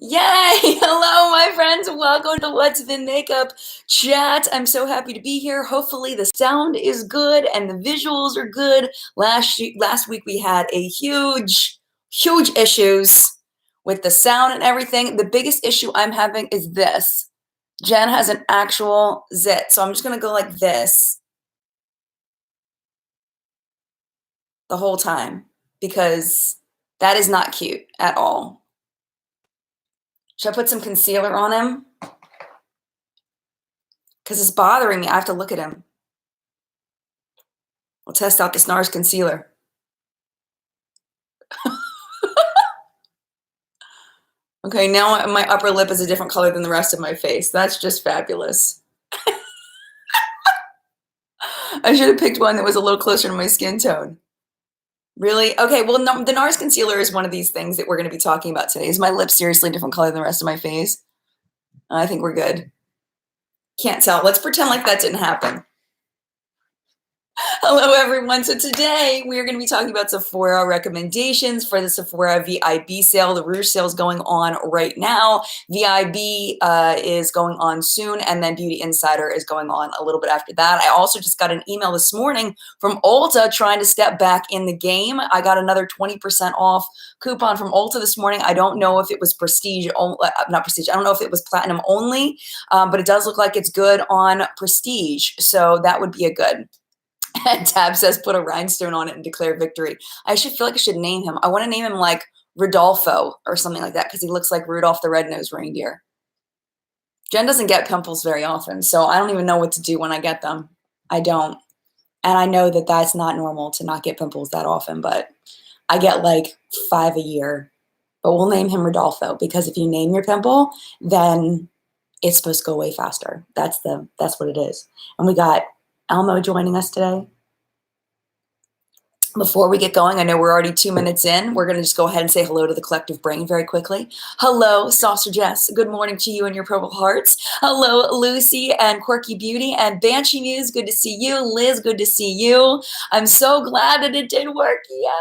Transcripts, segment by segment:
Yay! Hello, my friends. Welcome to What's Been Makeup Chat. I'm so happy to be here. Hopefully, the sound is good and the visuals are good. Last week we had a huge issues with the sound and everything. The biggest issue I'm having is this. Jen has an actual zit, so I'm just gonna go like this the whole time because that is not cute at all. Should I put some concealer on him? Because it's bothering me. I have to look at him. We'll test out this NARS concealer. Okay, now my upper lip is a different color than the rest of my face. That's just fabulous. I should have picked one that was a little closer to my skin tone. Really? Okay, well, no, the NARS concealer is one of these things that we're going to be talking about today. Is my lip seriously a different color than the rest of my face? I think we're good. Can't tell. Let's pretend like that didn't happen. Hello, everyone. So today we are going to be talking about Sephora recommendations for the Sephora VIB sale. The Rouge sale is going on right now. VIB is going on soon, and then Beauty Insider is going on a little bit after that. I also just got an email this morning from Ulta trying to step back in the game. I got another 20% off coupon from Ulta this morning. I don't know if it was prestige, not prestige. I don't know if it was platinum only, but it does look like it's good on prestige. So that would be a good. And Tab says, put a rhinestone on it and declare victory. I should feel like I should name him. I want to name him like Rodolfo or something like that because he looks like Rudolph the Red-Nosed Reindeer. Jen doesn't get pimples very often, so I don't even know what to do when I get them. I don't. And I know that that's not normal to not get pimples that often, but I get like 5 a year. But we'll name him Rodolfo because if you name your pimple, then it's supposed to go away faster. That's what it is. And we got Elmo joining us today. Before we get going, I know we're already 2 minutes in. We're going to just go ahead and say hello to the collective brain very quickly. Hello, Saucer Jess. Good morning to you and your purple hearts. Hello, Lucy and Quirky Beauty and Banshee Muse. Good to see you. Liz, good to see you. I'm so glad that it did work. Yay!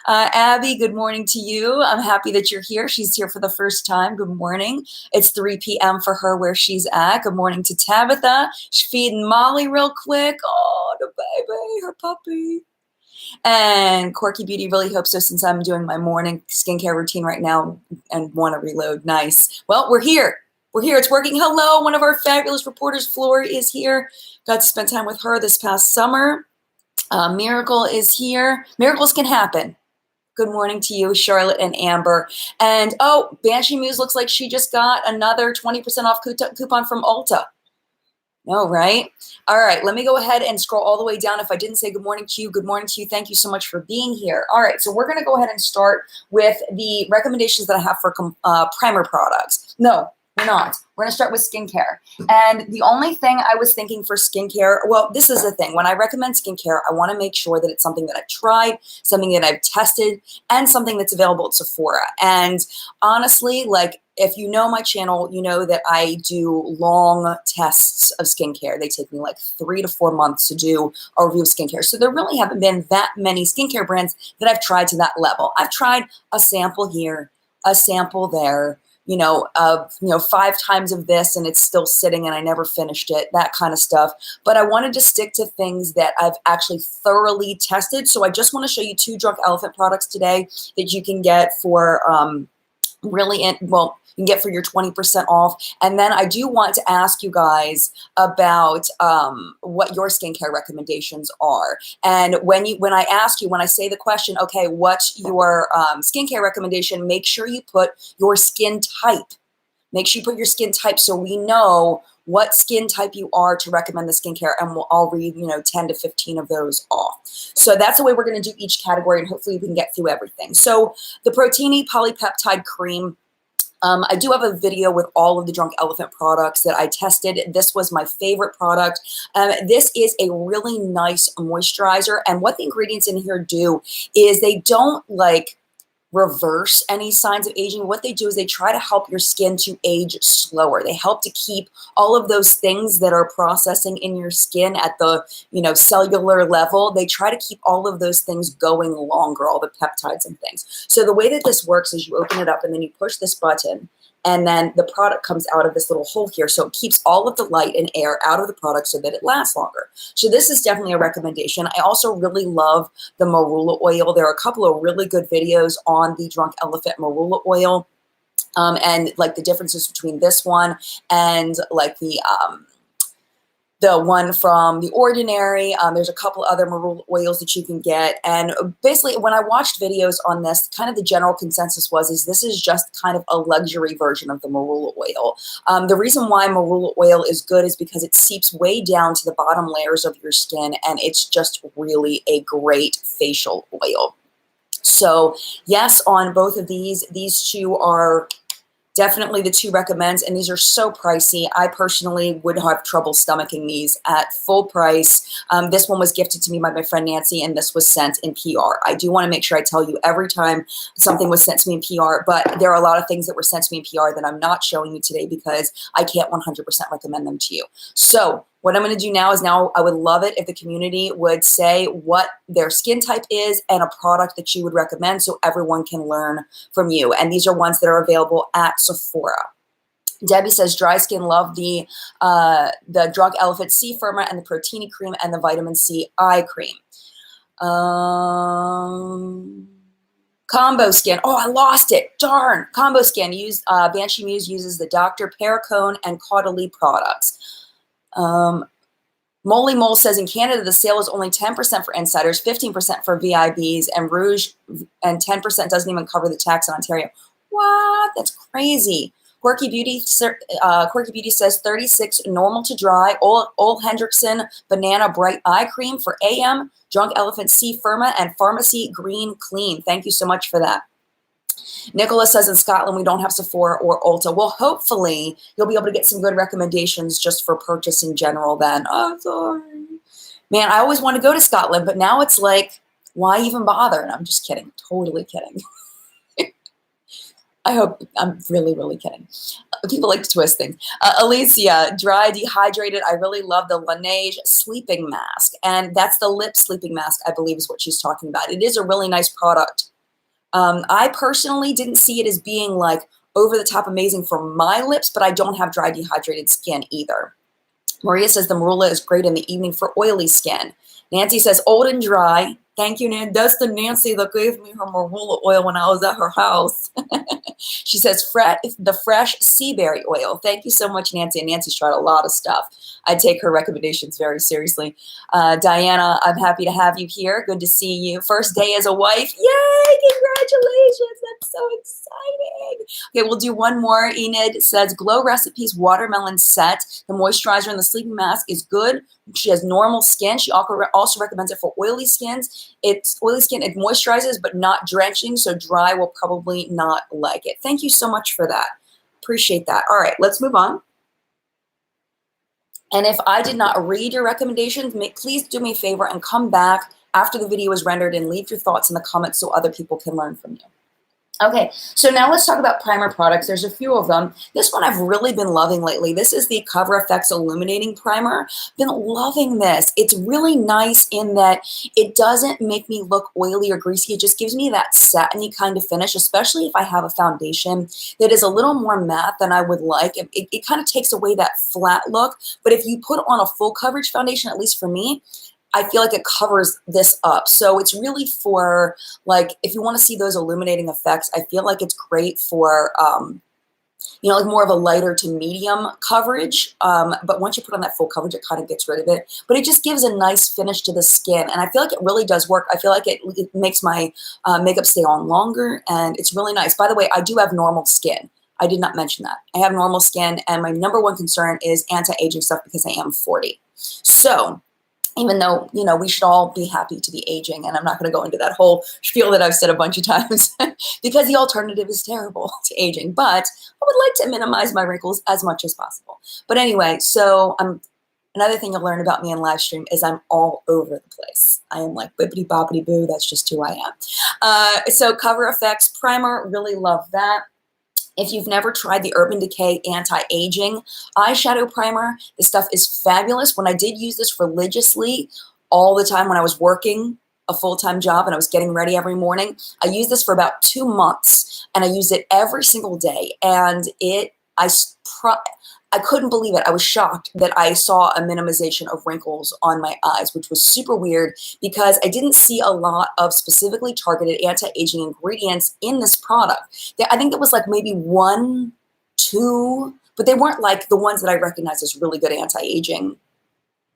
Abby, good morning to you. I'm happy that you're here. She's here for the first time. Good morning. It's 3 p.m. for her where she's at. Good morning to Tabitha. She's feeding Molly real quick. Oh, the baby, her puppy. And Quirky Beauty really hopes so since I'm doing my morning skincare routine right now and want to reload. Nice. Well, we're here. We're here. It's working. Hello. One of our fabulous reporters, Floor, is here. Got to spend time with her this past summer. Miracle is here. Miracles can happen. Good morning to you, Charlotte and Amber. And, oh, Banshee Muse looks like she just got another 20% off coupon from Ulta. No, right? All right, let me go ahead and scroll all the way down. If I didn't say good morning to you, good morning to you. Thank you so much for being here. All right, so we're going to go ahead and start with the recommendations that I have for primer products. No, we're not. We're going to start with skincare. And the only thing I was thinking for skincare, well, this is the thing. When I recommend skincare, I want to make sure that it's something that I've tried, something that I've tested, and something that's available at Sephora. And honestly, like, if you know my channel, you know that I do long tests of skincare. They take me like 3 to 4 months to do a review of skincare. So there really haven't been that many skincare brands that I've tried to that level. I've tried a sample here, a sample there, 5 times of this and it's still sitting and I never finished it, that kind of stuff. But I wanted to stick to things that I've actually thoroughly tested. So I just want to show you 2 Drunk Elephant products today that you can get for you can get for your 20% off. And then I do want to ask you guys about what your skincare recommendations are. And when I say the question, okay, what's your skincare recommendation? Make sure you put your skin type. Make sure you put your skin type so we know what skin type you are to recommend the skincare, and I'll read 10 to 15 of those off. So that's the way we're going to do each category, and hopefully we can get through everything. So the Protini Polypeptide Cream. I do have a video with all of the Drunk Elephant products that I tested. This was my favorite product. This is a really nice moisturizer. And what the ingredients in here do is they don't reverse any signs of aging. What they do is they try to help your skin to age slower. They help to keep all of those things that are processing in your skin at the, cellular level. They try to keep all of those things going longer, all the peptides and things. So the way that this works is you open it up and then you push this button, and then the product comes out of this little hole here. So it keeps all of the light and air out of the product so that it lasts longer. So this is definitely a recommendation. I also really love the marula oil. There are a couple of really good videos on the Drunk Elephant marula oil, and like the differences between this one and like the one from The Ordinary. There's a couple other marula oils that you can get. And basically, when I watched videos on this, kind of the general consensus is this is just kind of a luxury version of the marula oil. The reason why marula oil is good is because it seeps way down to the bottom layers of your skin, and it's just really a great facial oil. So yes, on both of these two are definitely the two recommends, and these are so pricey. I personally would have trouble stomaching these at full price. This one was gifted to me by my friend Nancy, and this was sent in PR. I do want to make sure I tell you every time something was sent to me in PR, but there are a lot of things that were sent to me in PR that I'm not showing you today because I can't 100% recommend them to you. So what I'm going to do now is I would love it if the community would say what their skin type is and a product that you would recommend so everyone can learn from you. And these are ones that are available at Sephora. Debbie says, dry skin, love the Drunk Elephant C Firma and the Protini Cream and the Vitamin C Eye Cream. Combo Skin. Oh, I lost it. Darn. Combo Skin. Banshee Muse uses the Dr. Perricone and Caudalie products. Moly Mole says in Canada, the sale is only 10% for insiders, 15% for VIBs, and Rouge, and 10% doesn't even cover the tax in Ontario. What? That's crazy. Quirky Beauty says 36 normal to dry, Ole Hendrickson Banana Bright Eye Cream for AM, Drunk Elephant C Firma, and Pharmacy Green Clean. Thank you so much for that. Nicholas says in Scotland we don't have Sephora or Ulta. Well, hopefully you'll be able to get some good recommendations just for purchase in general then. Oh, sorry. Man, I always want to go to Scotland, but now it's like, why even bother? And I'm just kidding. Totally kidding. I hope I'm really, really kidding. People like to twist things. Alicia, dry, dehydrated. I really love the Laneige sleeping mask. And that's the lip sleeping mask, I believe is what she's talking about. It is a really nice product. I personally didn't see it as being like over the top amazing for my lips, but I don't have dry, dehydrated skin either. Maria says the marula is great in the evening for oily skin. Nancy says old and dry. Thank you, Nan. That's the Nancy that gave me her marula oil when I was at her house. She says the fresh sea berry oil. Thank you so much, Nancy. And Nancy's tried a lot of stuff. I take her recommendations very seriously. Diana, I'm happy to have you here. Good to see you. First day as a wife. Yay! Congratulations. That's so exciting. Okay, we'll do one more. Enid says Glow Recipes Watermelon Set. The moisturizer and the sleeping mask is good. She has normal skin. She also recommends it for oily skins. It's oily skin. It moisturizes, but not drenching. So dry will probably not like it. Thank you so much for that. Appreciate that. All right, let's move on. And if I did not read your recommendations, please do me a favor and come back after the video is rendered and leave your thoughts in the comments so other people can learn from you. Okay, so now let's talk about primer products. There's a few of them. This one I've really been loving lately. This is the Cover FX Illuminating Primer. Been loving this. It's really nice in that it doesn't make me look oily or greasy. It just gives me that satiny kind of finish, especially if I have a foundation that is a little more matte than I would like. It kind of takes away that flat look, but if you put on a full coverage foundation, at least for me, I feel like it covers this up. So it's really for, like, if you want to see those illuminating effects, I feel like it's great for, like more of a lighter to medium coverage. But once you put on that full coverage, it kind of gets rid of it. But it just gives a nice finish to the skin. And I feel like it really does work. I feel like it makes my makeup stay on longer, and it's really nice. By the way, I do have normal skin. I did not mention that. I have normal skin, and my number one concern is anti-aging stuff because I am 40. So even though, we should all be happy to be aging, and I'm not going to go into that whole spiel that I've said a bunch of times because the alternative is terrible to aging, but I would like to minimize my wrinkles as much as possible. But anyway, so I'm Another thing you'll learn about me in live stream is I'm all over the place. I am like bippity boppity boo. That's just who I am. So Cover FX primer, really love that. If you've never tried the Urban Decay Anti-Aging Eyeshadow Primer, this stuff is fabulous. When I did use this religiously all the time when I was working a full-time job and I was getting ready every morning, I used this for about 2 months, and I used it every single day. And I couldn't believe it. I was shocked that I saw a minimization of wrinkles on my eyes, which was super weird because I didn't see a lot of specifically targeted anti-aging ingredients in this product. I think there was like maybe 1, 2, but they weren't like the ones that I recognize as really good anti-aging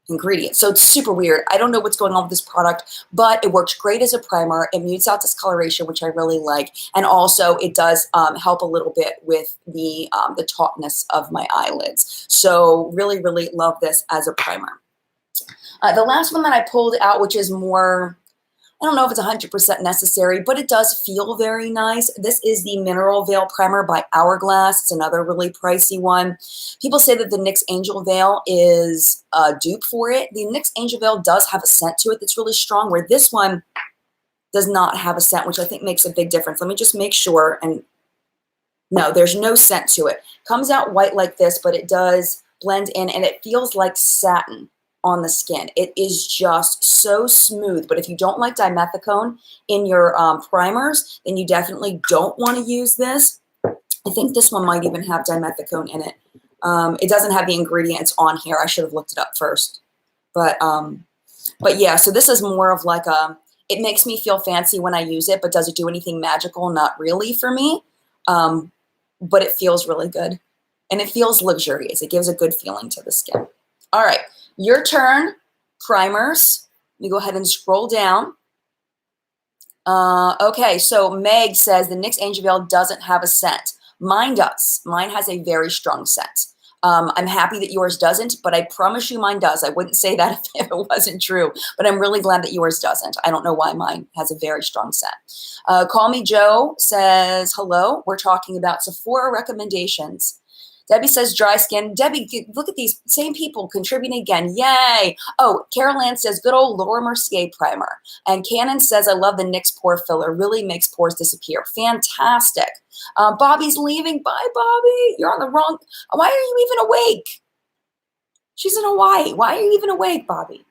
ingredients. So it's super weird. I don't know what's going on with this product, but it works great as a primer. It mutes out discoloration, which I really like. And also it does help a little bit with the tautness of my eyelids. So really, really love this as a primer. The last one that I pulled out, which is more, I don't know if it's 100% necessary, but it does feel very nice. This is the Mineral Veil Primer by Hourglass. It's another really pricey one. People say that the NYX Angel Veil is a dupe for it. The NYX Angel Veil does have a scent to it that's really strong, where this one does not have a scent, which I think makes a big difference. Let me just make sure. And no, there's no scent to it. Comes out white like this, but it does blend in, and it feels like satin on the skin. It is just so smooth. But if you don't like dimethicone in your primers, then you definitely don't want to use this. I think this one might even have dimethicone in it. It doesn't have the ingredients on here. I should have looked it up first. But yeah, so this is more of like it makes me feel fancy when I use it, but does it do anything magical? Not really for me. But it feels really good. And it feels luxurious. It gives a good feeling to the skin. All right. Your turn, primers. Let me go ahead and scroll down. Okay, so Meg says the NYX Angel Veil doesn't have a scent. Mine does. Mine has a very strong scent. I'm happy that yours doesn't, but I promise you mine does. I wouldn't say that if it wasn't true, but I'm really glad that yours doesn't. I don't know why mine has a very strong scent. Call Me Joe says, hello, we're talking about Sephora recommendations. Debbie says dry skin. Debbie, look at these same people contributing again. Yay. Oh, Carol Ann says good old Laura Mercier primer. And Cannon says I love the NYX pore filler. Really makes pores disappear. Fantastic. Bobby's leaving. Bye, Bobby. You're on the wrong. Why are you even awake? She's in Hawaii. Why are you even awake, Bobby?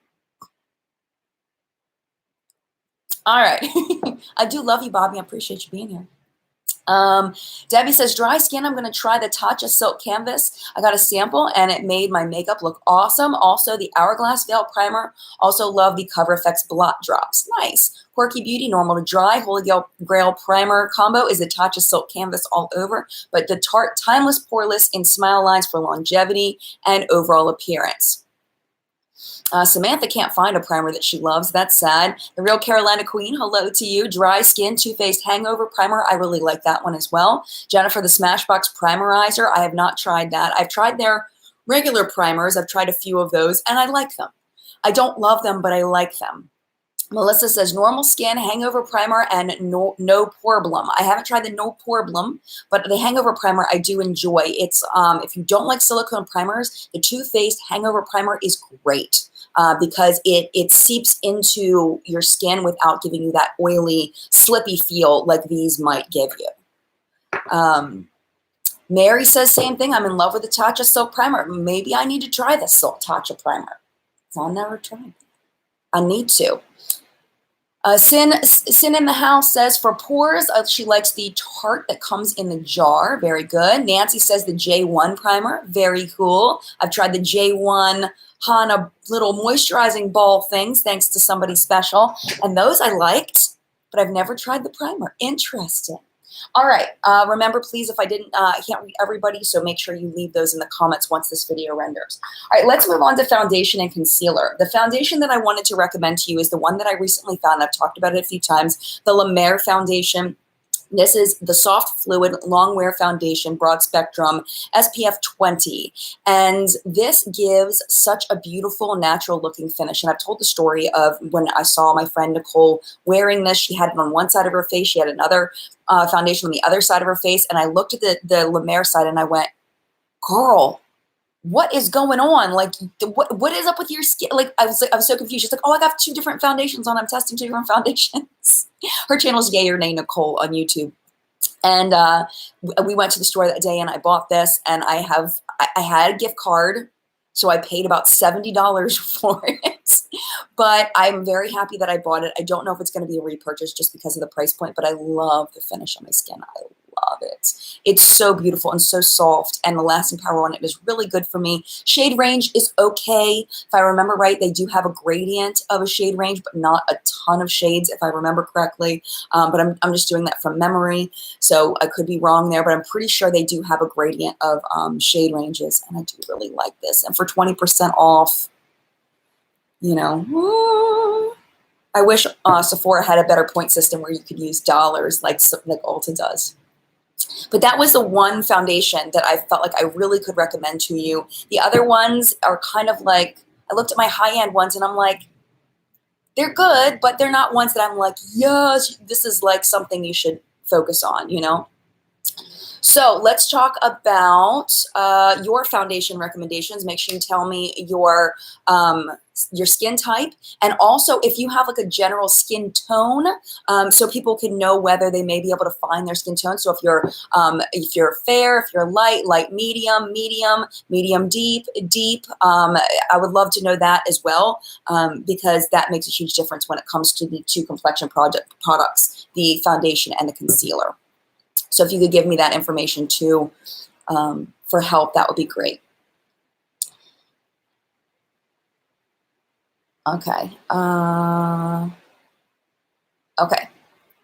All right. I do love you, Bobby. I appreciate you being here. Debbie says, dry skin, I'm going to try the Tatcha Silk Canvas. I got a sample and it made my makeup look awesome. Also, the Hourglass Veil Primer. Also love the Cover FX Blot Drops. Nice. Quirky Beauty, normal to dry. Holy Grail Primer combo is the Tatcha Silk Canvas all over, but the Tarte Timeless Poreless in Smile Lines for longevity and overall appearance. Samantha can't find a primer that she loves. That's sad. The Real Carolina Queen, hello to you. Dry Skin Too Faced Hangover Primer. I really like that one as well. Jennifer, the Smashbox Primerizer. I have not tried that. I've tried their regular primers. I've tried a few of those, and I like them. I don't love them, but I like them. Melissa says normal skin, hangover primer, and no problem. I haven't tried the no problem, but the hangover primer I do enjoy. It's if you don't like silicone primers, the Too Faced hangover primer is great because it seeps into your skin without giving you that oily, slippy feel like these might give you. Mary says same thing. I'm in love with the Tatcha Silk Primer. Maybe I need to try the Silk Tatcha Primer. I'll never try it. I need to. Sin in the House says for pores, she likes the Tarte that comes in the jar. Very good. Nancy says the J1 primer. Very cool. I've tried the J1 Hana little moisturizing ball things thanks to somebody special. And those I liked, but I've never tried the primer. Interesting. All right. Remember, please, if I can't read everybody, so make sure you leave those in the comments once this video renders. All right, let's move on to foundation and concealer. The foundation that I wanted to recommend to you is the one that I recently found. I've talked about it a few times, the La Mer foundation. This is the Soft Fluid Long Wear Foundation, Broad Spectrum, SPF 20. And this gives such a beautiful, natural-looking finish. And I've told the story of when I saw my friend Nicole wearing this. She had it on one side of her face. She had another foundation on the other side of her face. And I looked at the La Mer side and I went, girl, what is going on? Like, what is up with your skin? Like, I was so confused. She's like, oh, I got 2 different foundations on. I'm testing 2 different foundations. Her channel's Yay or Nay Nicole on YouTube. And we went to the store that day and I bought this, and I had a gift card. So I paid about $70 for it, but I'm very happy that I bought it. I don't know if it's going to be a repurchase just because of the price point, but I love the finish on my skin. I love it. It's so beautiful and so soft, and the lasting power on it is really good for me. Shade range is okay. If I remember right, they do have a gradient of a shade range, but not a ton of shades, if I remember correctly. But I'm just doing that from memory, so I could be wrong there, but I'm pretty sure they do have a gradient of shade ranges, and I do really like this. And for 20% off, you know, I wish Sephora had a better point system where you could use dollars like Ulta does. But that was the one foundation that I felt like I really could recommend to you. The other ones are kind of like, I looked at my high-end ones and I'm like, they're good, but they're not ones that I'm like, yes, this is like something you should focus on, you know? So let's talk about your foundation recommendations. Make sure you tell me your skin type, and also if you have like a general skin tone, so people can know whether they may be able to find their skin tone. So if you're fair, if you're light, medium, deep, I would love to know that as well, because that makes a huge difference when it comes to the 2 complexion products, the foundation and the concealer. So if you could give me that information too, for help, that would be great. Okay. Okay.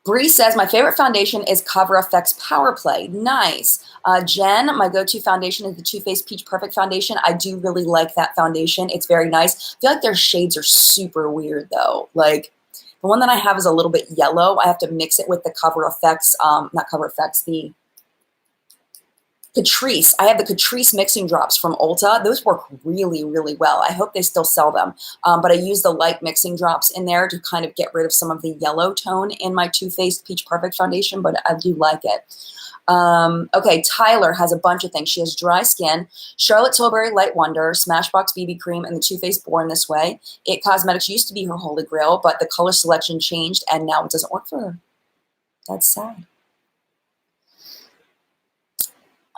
Bree says, my favorite foundation is Cover FX Power Play. Nice. Jen, my go-to foundation is the Too Faced Peach Perfect Foundation. I do really like that foundation. It's very nice. I feel like their shades are super weird though. Like, the one that I have is a little bit yellow. I have to mix it with the Cover FX, not Cover FX, the Catrice. I have the Catrice mixing drops from Ulta. Those work really, really well. I hope they still sell them. But I use the light mixing drops in there to kind of get rid of some of the yellow tone in my Too Faced Peach Perfect Foundation, but I do like it. Okay, Tyler has a bunch of things. She has dry skin, Charlotte Tilbury Light Wonder, Smashbox BB Cream, and the Too Faced Born This Way. It Cosmetics used to be her holy grail, but the color selection changed, and now it doesn't work for her. That's sad.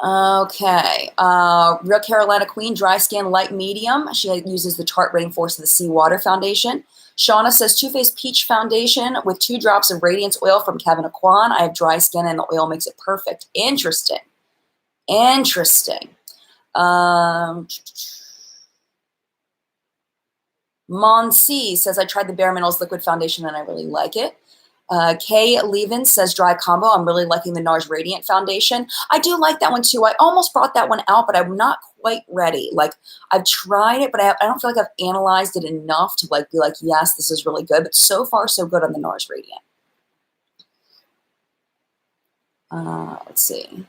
Okay, Real Carolina Queen, dry skin, light medium. She uses the Tarte Rainforest of the Seawater Foundation. Shauna says, Too Faced Peach Foundation with 2 drops of Radiance Oil from Kevin Aquan. I have dry skin and the oil makes it perfect. Interesting. Interesting. Monsi says, I tried the Bare Minerals Liquid Foundation and I really like it. Kay Levin says, dry combo. I'm really liking the NARS Radiant Foundation. I do like that one too. I almost brought that one out, but I'm not quite ready. Like, I've tried it, but I don't feel like I've analyzed it enough to like be like, yes, this is really good. But so far, so good on the NARS Radiant. Let's see.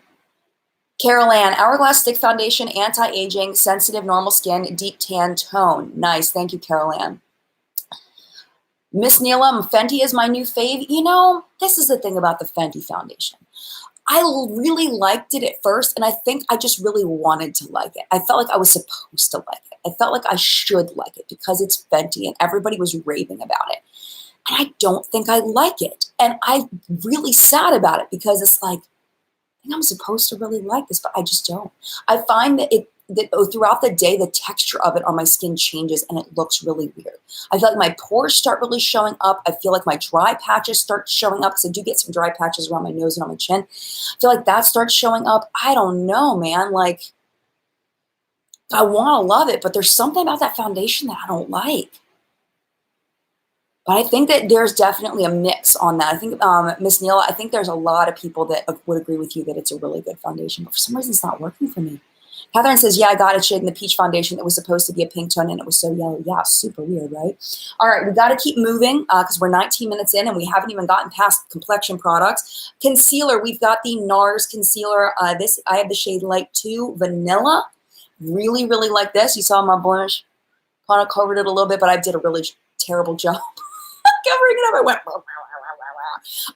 Carol Ann, Hourglass Stick Foundation, anti-aging, sensitive, normal skin, deep tan tone. Nice. Thank you, Carol Ann. Miss Neelam, Fenty is my new fave. You know, this is the thing about the Fenty foundation. I really liked it at first, and I think I just really wanted to like it. I felt like I was supposed to like it. I felt like I should like it because it's Fenty, and everybody was raving about it. And I don't think I like it. And I'm really sad about it because it's like, I think I'm supposed to really like this, but I just don't. I find that throughout the day, the texture of it on my skin changes and it looks really weird. I feel like my pores start really showing up. I feel like my dry patches start showing up because I do get some dry patches around my nose and on my chin. I feel like that starts showing up. I don't know, man. Like, I want to love it, but there's something about that foundation that I don't like. But I think that there's definitely a mix on that. I think, Miss Neal, I think there's a lot of people that would agree with you that it's a really good foundation, but for some reason it's not working for me. Catherine says, yeah, I got a shade in the peach foundation that was supposed to be a pink tone and it was so yellow. Yeah, super weird, right? All right, we got to keep moving because we're 19 minutes in and we haven't even gotten past complexion products. Concealer, we've got the NARS concealer. I have the shade Light 2 Vanilla. Really, really like this. You saw my blemish. Kind of covered it a little bit, but I did a really terrible job covering it up. I went,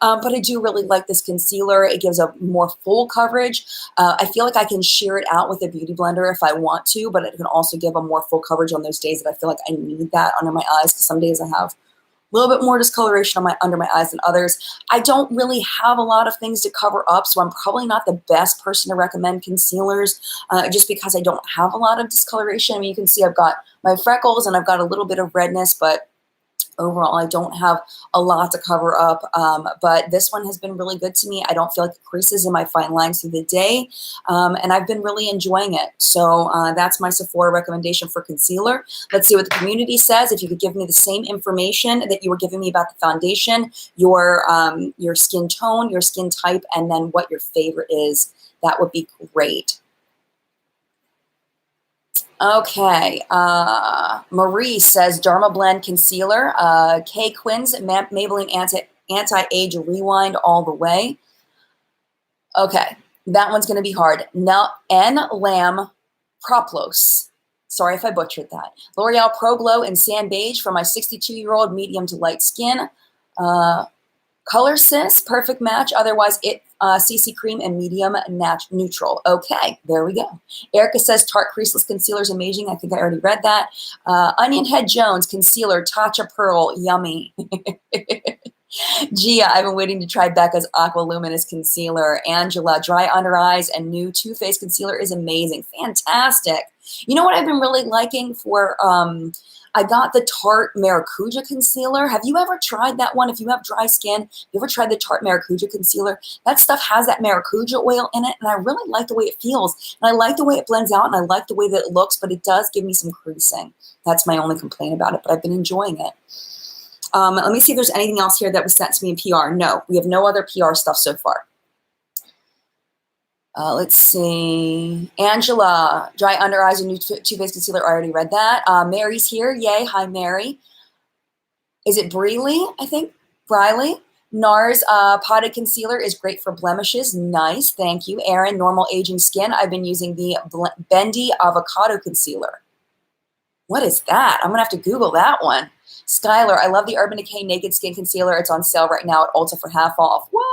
But I do really like this concealer. It gives a more full coverage. I feel like I can sheer it out with a beauty blender if I want to, but it can also give a more full coverage on those days that I feel like I need that under my eyes, because some days I have a little bit more discoloration on under my eyes than others. I don't really have a lot of things to cover up, so I'm probably not the best person to recommend concealers, just because I don't have a lot of discoloration. I mean, you can see I've got my freckles and I've got a little bit of redness, but overall, I don't have a lot to cover up, but this one has been really good to me. I don't feel like it creases in my fine lines through the day, and I've been really enjoying it. So that's my Sephora recommendation for concealer. Let's see what the community says. If you could give me the same information that you were giving me about the foundation, your skin tone, your skin type, and then what your favorite is, that would be great. Okay, Marie says Derma Blend Concealer, K Quinn's Maybelline Anti-Age Rewind all the way. Okay, that one's going to be hard. Now, N Lamb Proplos. Sorry if I butchered that. L'Oreal Pro Glow in Sand Beige for my 62-year-old medium to light skin. Color Sis, perfect match. Otherwise, it CC Cream and medium neutral. Okay, there we go. Erica says Tarte Creaseless Concealer is amazing. I think I already read that. Onion Head Jones Concealer, Tatcha Pearl, yummy. Gia, I've been waiting to try Becca's Aqua Luminous Concealer. Angela, Dry Under Eyes and new Too Faced Concealer is amazing. Fantastic. You know what I've been really liking for... I got the Tarte Maracuja Concealer. Have you ever tried that one? If you have dry skin, you ever tried the Tarte Maracuja Concealer? That stuff has that Maracuja oil in it, and I really like the way it feels. And I like the way it blends out, and I like the way that it looks, but it does give me some creasing. That's my only complaint about it, but I've been enjoying it. Let me see if there's anything else here that was sent to me in PR. No, we have no other PR stuff so far. Let's see. Angela, Dry Under Eyes and new Too Faced Concealer. I already read that. Mary's here. Yay. Hi, Mary. Is it Breely? I think. Briley. NARS Potted Concealer is great for blemishes. Nice. Thank you. Erin, normal aging skin. I've been using the Bendy Avocado Concealer. What is that? I'm going to have to Google that one. Skylar, I love the Urban Decay Naked Skin Concealer. It's on sale right now at Ulta for half off. What?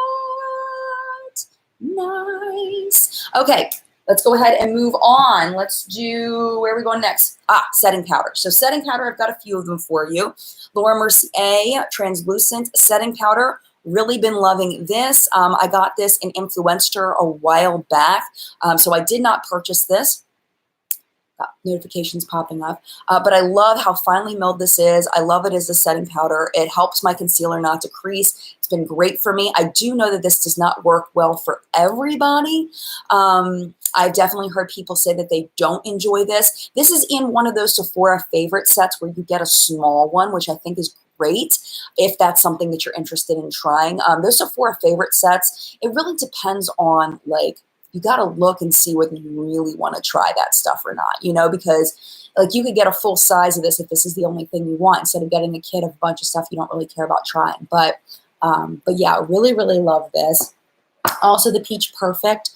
Nice. Okay, let's go ahead and move on. Let's do, where are we going next? Setting powder. So setting powder, I've got a few of them for you. Laura Mercier Translucent Setting Powder. Really been loving this. I got this in Influencer a while back, so I did not purchase this. Got notifications popping up. But I love how finely milled this is. I love it as a setting powder. It helps my concealer not to crease. It's been great for me. I do know that this does not work well for everybody. I've definitely heard people say that they don't enjoy this. This is in one of those Sephora favorite sets where you get a small one, which I think is great if that's something that you're interested in trying. Those Sephora favorite sets, it really depends on, like, you got to look and see whether you really want to try that stuff or not, you know, because like you could get a full size of this if this is the only thing you want instead of getting a kit of a bunch of stuff you don't really care about trying. But yeah, really, really love this. Also the Peach Perfect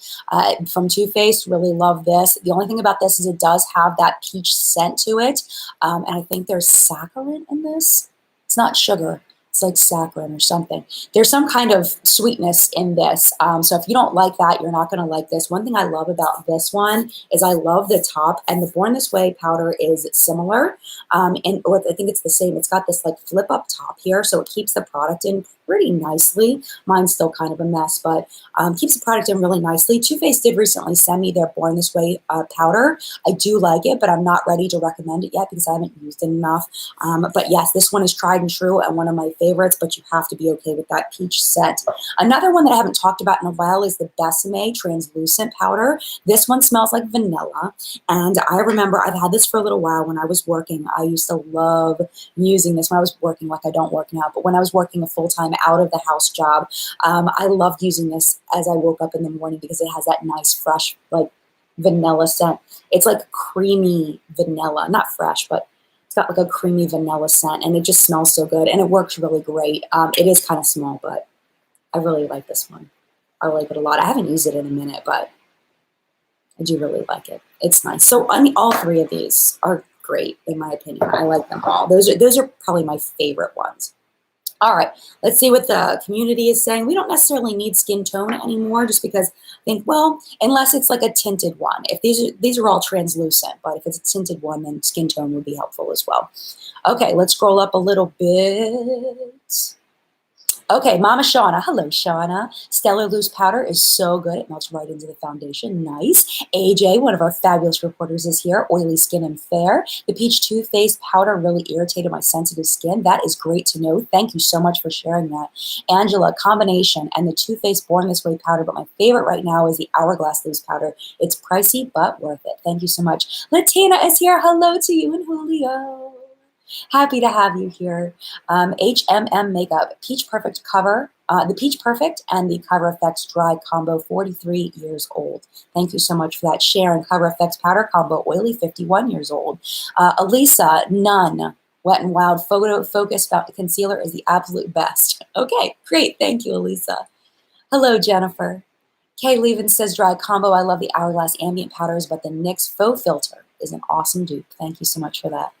from Too Faced, really love this. The only thing about this is it does have that peach scent to it. And I think there's saccharin in this. It's not sugar. It's like saccharin or something. There's some kind of sweetness in this. So if you don't like that, you're not going to like this. One thing I love about this one is I love the top, and the Born This Way powder is similar. Or I think it's the same. It's got this like flip up top here, so it keeps the product in pretty nicely. Mine's still kind of a mess, but keeps the product in really nicely. Too Faced did recently send me their Born This Way powder. I do like it, but I'm not ready to recommend it yet because I haven't used it enough. But yes, this one is tried and true and one of my favorites, but you have to be okay with that peach scent. Another one that I haven't talked about in a while is the Besame Translucent Powder. This one smells like vanilla, and I remember I've had this for a little while when I was working. I used to love using this when I was working, like I don't work now, but when I was working a full-time out of the house job, I loved using this as I woke up in the morning because it has that nice fresh like vanilla scent. It's like creamy vanilla, not fresh, but it's got like a creamy vanilla scent, and it just smells so good, and it works really great. It is kind of small, but I really like this one. I like it a lot. I haven't used it in a minute, but I do really like it. It's nice. So I mean, all three of these are great in my opinion. I like them all. Those are probably my favorite ones. All right, let's see what the community is saying. We don't necessarily need skin tone anymore just because I think, well, unless it's like a tinted one. If these are all translucent, but if it's a tinted one, then skin tone would be helpful as well. Okay, let's scroll up a little bit. Okay, Mama Shauna. Hello, Shauna. Stellar Loose Powder is so good. It melts right into the foundation. Nice. AJ, one of our fabulous reporters, is here. Oily Skin and Fair. The Peach Too Faced Powder really irritated my sensitive skin. That is great to know. Thank you so much for sharing that. Angela, Combination, and the Too Faced Born This Way powder, but my favorite right now is the Hourglass Loose Powder. It's pricey, but worth it. Thank you so much. Latina is here. Hello to you and Julio. Happy to have you here. HMM Makeup, Peach Perfect Cover, the Peach Perfect and the Cover Effects Dry Combo, 43 years old. Thank you so much for that. Sharon, Cover Effects Powder Combo, Oily, 51 years old. Elisa, None, Wet n Wild Photo Focus Concealer is the absolute best. Okay, great. Thank you, Elisa. Hello, Jennifer. Kay Levin says dry combo. I love the Hourglass ambient powders, but the NYX faux filter is an awesome dupe. Thank you so much for that.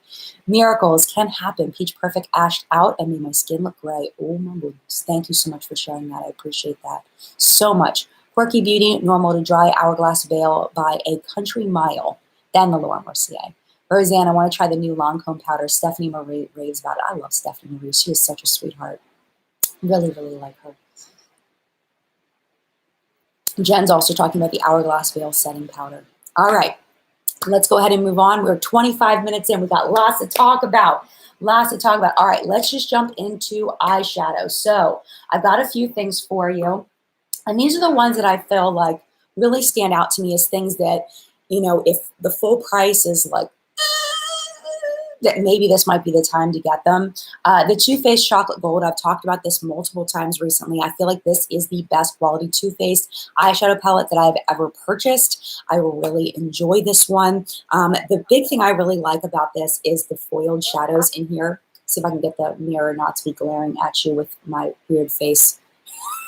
Miracles can happen. Peach Perfect ashed out and made my skin look gray. Oh my goodness. Thank you so much for sharing that. I appreciate that so much. Quirky Beauty, Normal to Dry Hourglass Veil by a country mile. Then the Laura Mercier. Roseanne, I want to try the new Lancome powder. Stephanie Marie raves about it. I love Stephanie Marie. She is such a sweetheart. Really, really like her. Jen's also talking about the Hourglass Veil setting powder. All right, let's go ahead and move on. We're 25 minutes in. We've got lots to talk about. Lots to talk about. All right, let's just jump into eyeshadow. So I've got a few things for you. And these are the ones that I feel like really stand out to me as things that, you know, if the full price is like, that maybe this might be the time to get them. The Too Faced Chocolate Gold, I've talked about this multiple times recently. I feel like this is the best quality Too Faced eyeshadow palette that I've ever purchased. I will really enjoy this one. The big thing I really like about this is the foiled shadows in here. See if I can get the mirror not to be glaring at you with my weird face.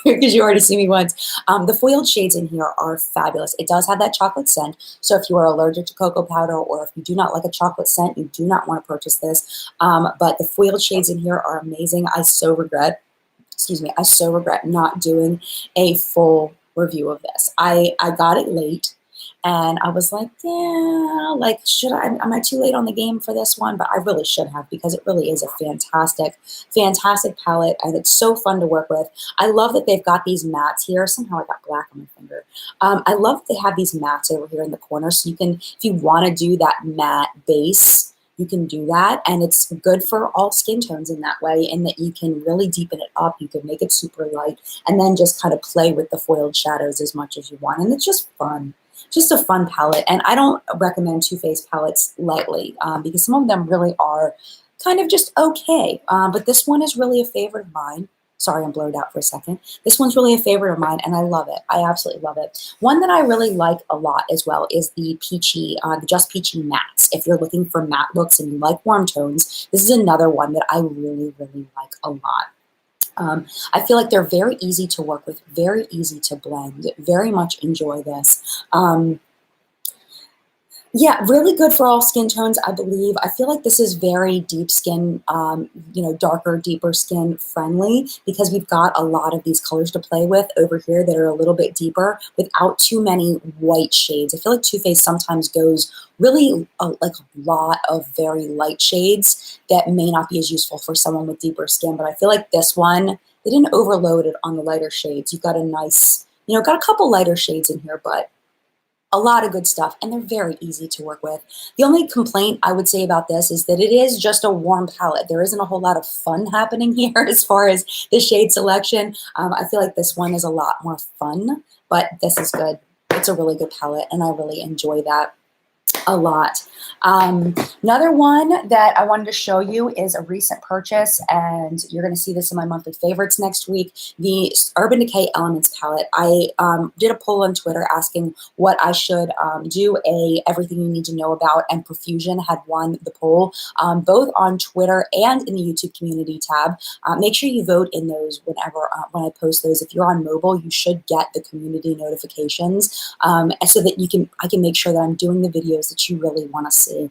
Because you already see me once. The foiled shades in here are fabulous. It does have that chocolate scent. So if you are allergic to cocoa powder or if you do not like a chocolate scent, you do not want to purchase this. But the foiled shades in here are amazing. I so regret not doing a full review of this. I got it late. And I was like, yeah, like, am I too late on the game for this one? But I really should have because it really is a fantastic, fantastic palette. And it's so fun to work with. I love that they've got these mattes here. Somehow I got black on my finger. I love that they have these mattes over here in the corner. So you can, if you want to do that matte base, you can do that. And it's good for all skin tones in that way, in that you can really deepen it up. You can make it super light and then just kind of play with the foiled shadows as much as you want. And it's just fun. Just a fun palette. And I don't recommend Too Faced palettes lightly because some of them really are kind of just okay. But this one is really a favorite of mine. Sorry, I'm blurred out for a second. This one's really a favorite of mine, and I love it. I absolutely love it. One that I really like a lot as well is the Peachy, the Just Peachy mattes. If you're looking for matte looks and you like warm tones, this is another one that I really, really like a lot. I feel like they're very easy to work with, very easy to blend, very much enjoy this. Yeah, really good for all skin tones, I believe. I feel like this is very deep skin, darker, deeper skin friendly because we've got a lot of these colors to play with over here that are a little bit deeper without too many white shades. I feel like Too Faced sometimes goes really like a lot of very light shades that may not be as useful for someone with deeper skin. But I feel like this one, they didn't overload it on the lighter shades. You've got a nice, got a couple lighter shades in here, but a lot of good stuff, and they're very easy to work with. The only complaint I would say about this is that it is just a warm palette. There isn't a whole lot of fun happening here as far as the shade selection. I feel like this one is a lot more fun, but this is good. It's a really good palette, and I really enjoy that a lot. Another one that I wanted to show you is a recent purchase, and you're going to see this in my monthly favorites next week, the Urban Decay Elements palette. I did a poll on Twitter asking what I should do. Everything you need to know about, and Profusion had won the poll, both on Twitter and in the YouTube community tab. Make sure you vote in those when I post those. If you're on mobile, you should get the community notifications so that I can make sure that I'm doing the videos videos that you really want to see.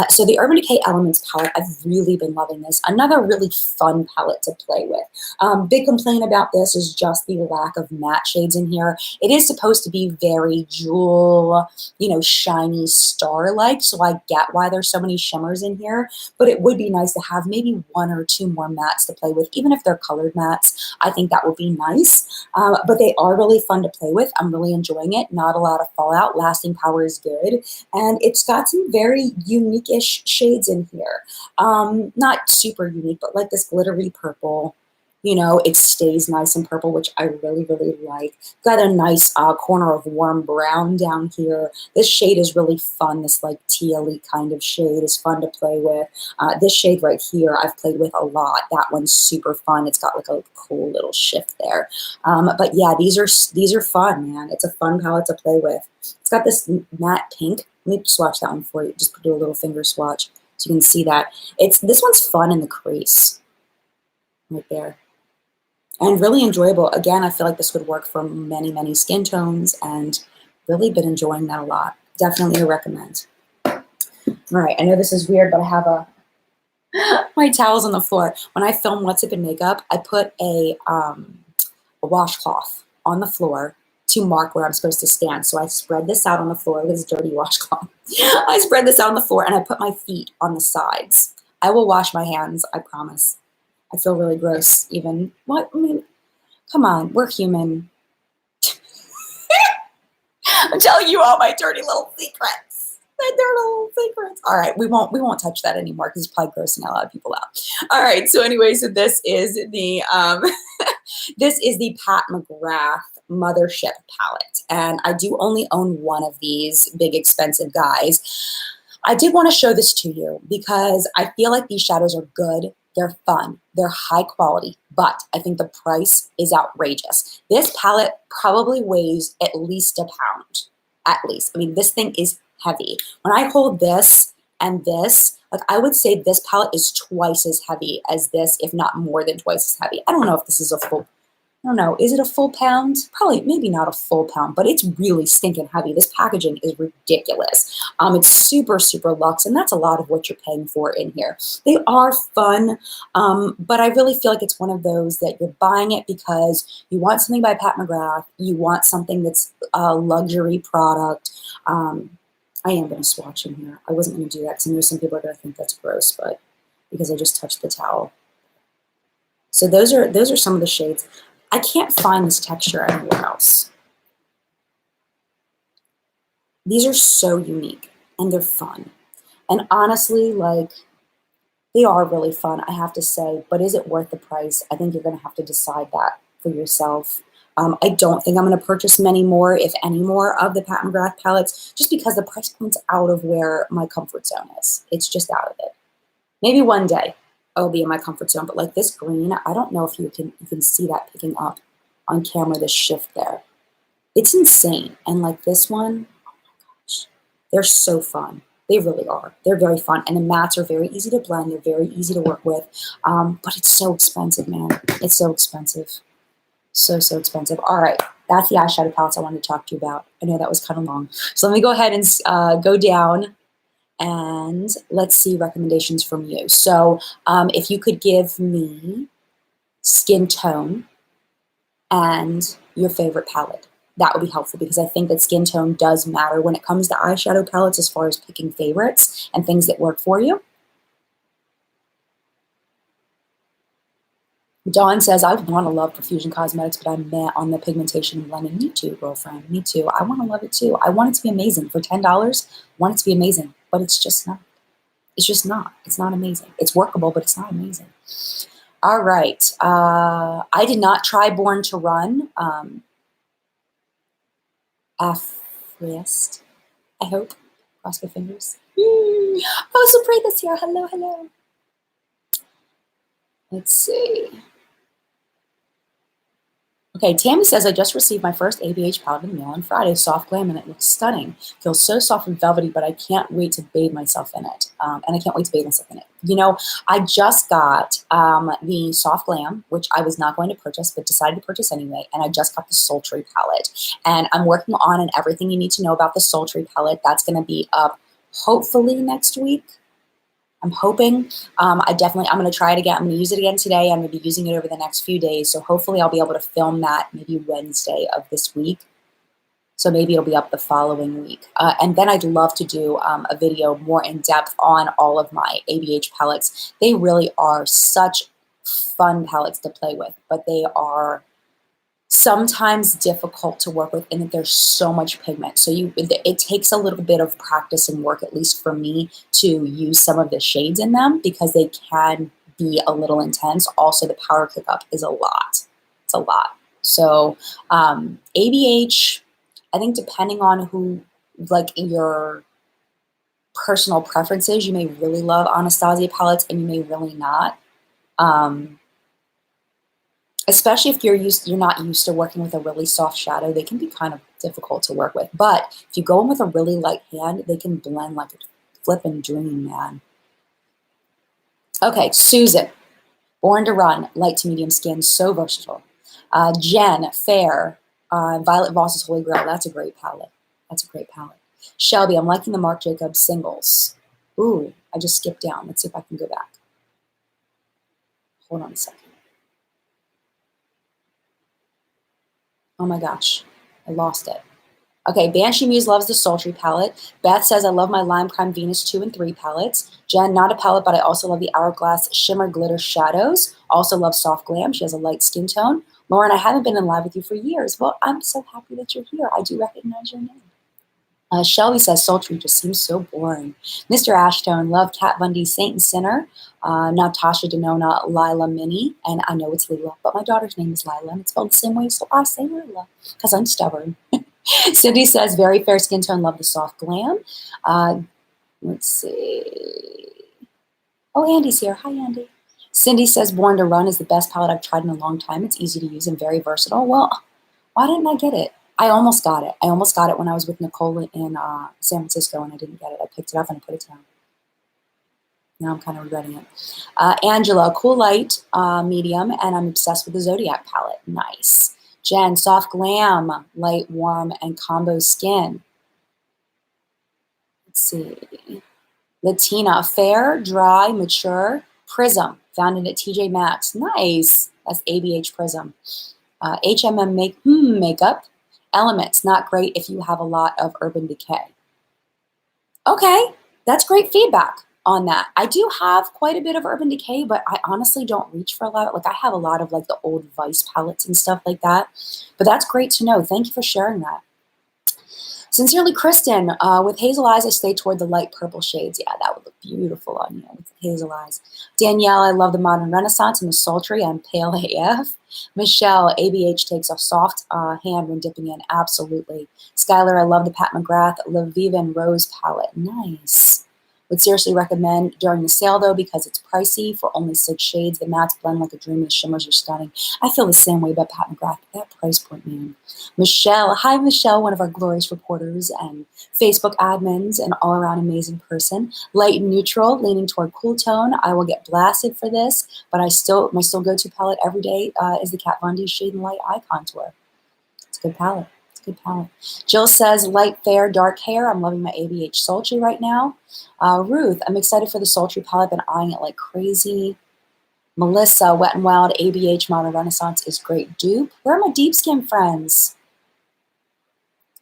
So the Urban Decay Elements palette, I've really been loving this. Another really fun palette to play with. Big complaint about this is just the lack of matte shades in here. It is supposed to be very jewel, you know, shiny star-like, so I get why there's so many shimmers in here, but it would be nice to have maybe 1 or 2 more mattes to play with, even if they're colored mattes. I think that would be nice, but they are really fun to play with. I'm really enjoying it. Not a lot of fallout. Lasting power is good, and it's got some very unique-ish shades in here. Not super unique, but like this glittery purple. You know, it stays nice and purple, which I really, really like. Got a nice corner of warm brown down here. This shade is really fun. This like teal-y kind of shade is fun to play with. This shade right here I've played with a lot. That one's super fun. It's got like a cool little shift there. But yeah, these are fun, man. It's a fun palette to play with. It's got this matte pink. Let me swatch that one for you. Just do a little finger swatch so you can see that. This one's fun in the crease right there. And really enjoyable. Again, I feel like this would work for many, many skin tones, and really been enjoying that a lot. Definitely a recommend. All right, I know this is weird, but I have my towels on the floor. When I film What's Up in Makeup, I put a washcloth on the floor to mark where I'm supposed to stand. So I spread this out on the floor with this dirty washcloth. I spread this out on the floor, and I put my feet on the sides. I will wash my hands, I promise. I feel really gross even. What? I mean, come on, we're human. I'm telling you all my dirty little secrets. My dirty little secrets. All right, we won't touch that anymore because it's probably grossing a lot of people out. All right, so anyway, so this is the this is the Pat McGrath Mothership palette, and I do only own one of these big expensive guys. I did want to show this to you because I feel like these shadows are good. They're fun, they're high quality, but I think the price is outrageous. This palette probably weighs at least a pound, at least. I mean, this thing is heavy. When I hold this and this, like I would say this palette is twice as heavy as this, if not more than twice as heavy. I don't know if this is a full, I don't know, is it a full pound? Probably, maybe not a full pound, but it's really stinking heavy. This packaging is ridiculous. It's super, super luxe, and that's a lot of what you're paying for in here. They are fun, but I really feel like it's one of those that you're buying it because you want something by Pat McGrath, you want something that's a luxury product. I am going to swatch in here. I wasn't going to do that because I know some people are going to think that's gross, but because I just touched the towel. So those are some of the shades. I can't find this texture anywhere else. These are so unique and they're fun. And honestly, like, they are really fun, I have to say, but is it worth the price? I think you're gonna have to decide that for yourself. I don't think I'm gonna purchase many more, if any more, of the Pat McGrath palettes, just because the price point's out of where my comfort zone is. It's just out of it. Maybe one day I'll be in my comfort zone, but like this green, I don't know if you can see that picking up on camera, this shift there. It's insane. And like this one, oh my gosh, they're so fun. They really are. They're very fun. And the mattes are very easy to blend. They're very easy to work with. But it's so expensive, man. It's so expensive. So, so expensive. All right. That's the eyeshadow palettes I wanted to talk to you about. I know that was kind of long. So let me go ahead and go down and let's see recommendations from you. So if you could give me skin tone and your favorite palette, that would be helpful because I think that skin tone does matter when it comes to eyeshadow palettes as far as picking favorites and things that work for you. Dawn says, I want to love Profusion Cosmetics, but I'm meh on the pigmentation and blending. Me too, girlfriend. Me too. I want to love it too. I want it to be amazing. For $10, I want it to be amazing, but it's just not. It's just not. It's not amazing. It's workable, but it's not amazing. All right. I did not try Born to Run. Afrist, I hope. Cross my fingers. Oh, so pretty this year. Hello, hello. Let's see. Okay, Tammy says, I just received my first ABH palette in the mail on Friday, soft glam, and it looks stunning. Feels so soft and velvety, but I can't wait to bathe myself in it. And I can't wait to bathe myself in it. You know, I just got the soft glam, which I was not going to purchase, but decided to purchase anyway. And I just got the Sultry palette. And I'm working on an everything you need to know about the Sultry palette. That's going to be up hopefully next week. I'm hoping. I'm going to try it again. I'm going to use it again today. I'm going to be using it over the next few days. So hopefully I'll be able to film that maybe Wednesday of this week. So maybe it'll be up the following week. And then I'd love to do a video more in depth on all of my ABH palettes. They really are such fun palettes to play with, but they are sometimes difficult to work with in that there's so much pigment. So it takes a little bit of practice and work, at least for me, to use some of the shades in them because they can be a little intense. Also, the power pickup is a lot. It's a lot. So ABH, I think depending on who, like your personal preferences, you may really love Anastasia palettes and you may really not. Especially if you're not used to working with a really soft shadow, they can be kind of difficult to work with. But if you go in with a really light hand, they can blend like a flippin' dream, man. Okay, Susan, Born to Run, light to medium skin, so versatile. Jen, Fair, Violet Voss's Holy Grail, that's a great palette. That's a great palette. Shelby, I'm liking the Marc Jacobs singles. Ooh, I just skipped down. Let's see if I can go back. Hold on a second. Oh my gosh, I lost it. Okay, Banshee Muse loves the Sultry palette. Beth says, I love my Lime Crime Venus 2 and 3 palettes. Jen, not a palette, but I also love the Hourglass Shimmer Glitter Shadows. Also love Soft Glam. She has a light skin tone. Lauren, I haven't been in live with you for years. Well, I'm so happy that you're here. I do recognize your name. Shelby says, Sultry just seems so boring. Mr. Ashtone, love Kat Von D, Saint and Sinner. Natasha Denona, Lila Minnie. And I know it's Lila, but my daughter's name is Lila, and it's spelled the same way, so I say Lila, because I'm stubborn. Cindy says, very fair skin tone, love the Soft Glam. Let's see. Oh, Andy's here. Hi, Andy. Cindy says, Born to Run is the best palette I've tried in a long time. It's easy to use and very versatile. Well, why didn't I get it? I almost got it. I almost got it when I was with Nicole in San Francisco, and I didn't get it. I picked it up and I put it down. Now I'm kind of regretting it. Angela, cool light, medium, and I'm obsessed with the Zodiac palette. Nice. Jen, Soft Glam, light, warm, and combo skin. Let's see. Latina, fair, dry, mature, Prism, found it at TJ Maxx. Nice. That's ABH Prism. HMM makeup. Elements, not great if you have a lot of Urban Decay. Okay, that's great feedback on that. I do have quite a bit of Urban Decay, but I honestly don't reach for a lot. Like I have a lot of like the old Vice palettes and stuff like that. But that's great to know. Thank you for sharing that. Sincerely, Kristen, with hazel eyes, I stay toward the light purple shades. Yeah, that would look beautiful on you with hazel eyes. Danielle, I love the Modern Renaissance and the Sultry. I'm pale AF. Michelle, ABH takes a soft hand when dipping in. Absolutely. Skylar, I love the Pat McGrath La Viva and Rose palette. Nice. Would seriously recommend during the sale, though, because it's pricey for only 6 shades. The mattes blend like a dream. The shimmers are stunning. I feel the same way about Pat McGrath. That price point, man. Michelle. Hi, Michelle, one of our glorious reporters and Facebook admins and all-around amazing person. Light and neutral, leaning toward cool tone. I will get blasted for this, but my still go-to palette every day is the Kat Von D Shade and Light Eye Contour. It's a good palette. Good palette. Jill says, light, fair, dark hair. I'm loving my ABH Sultry right now. Ruth, I'm excited for the Sultry palette. Been eyeing it like crazy. Melissa, Wet n Wild, ABH Modern Renaissance is great dupe. Where are my deep skin friends?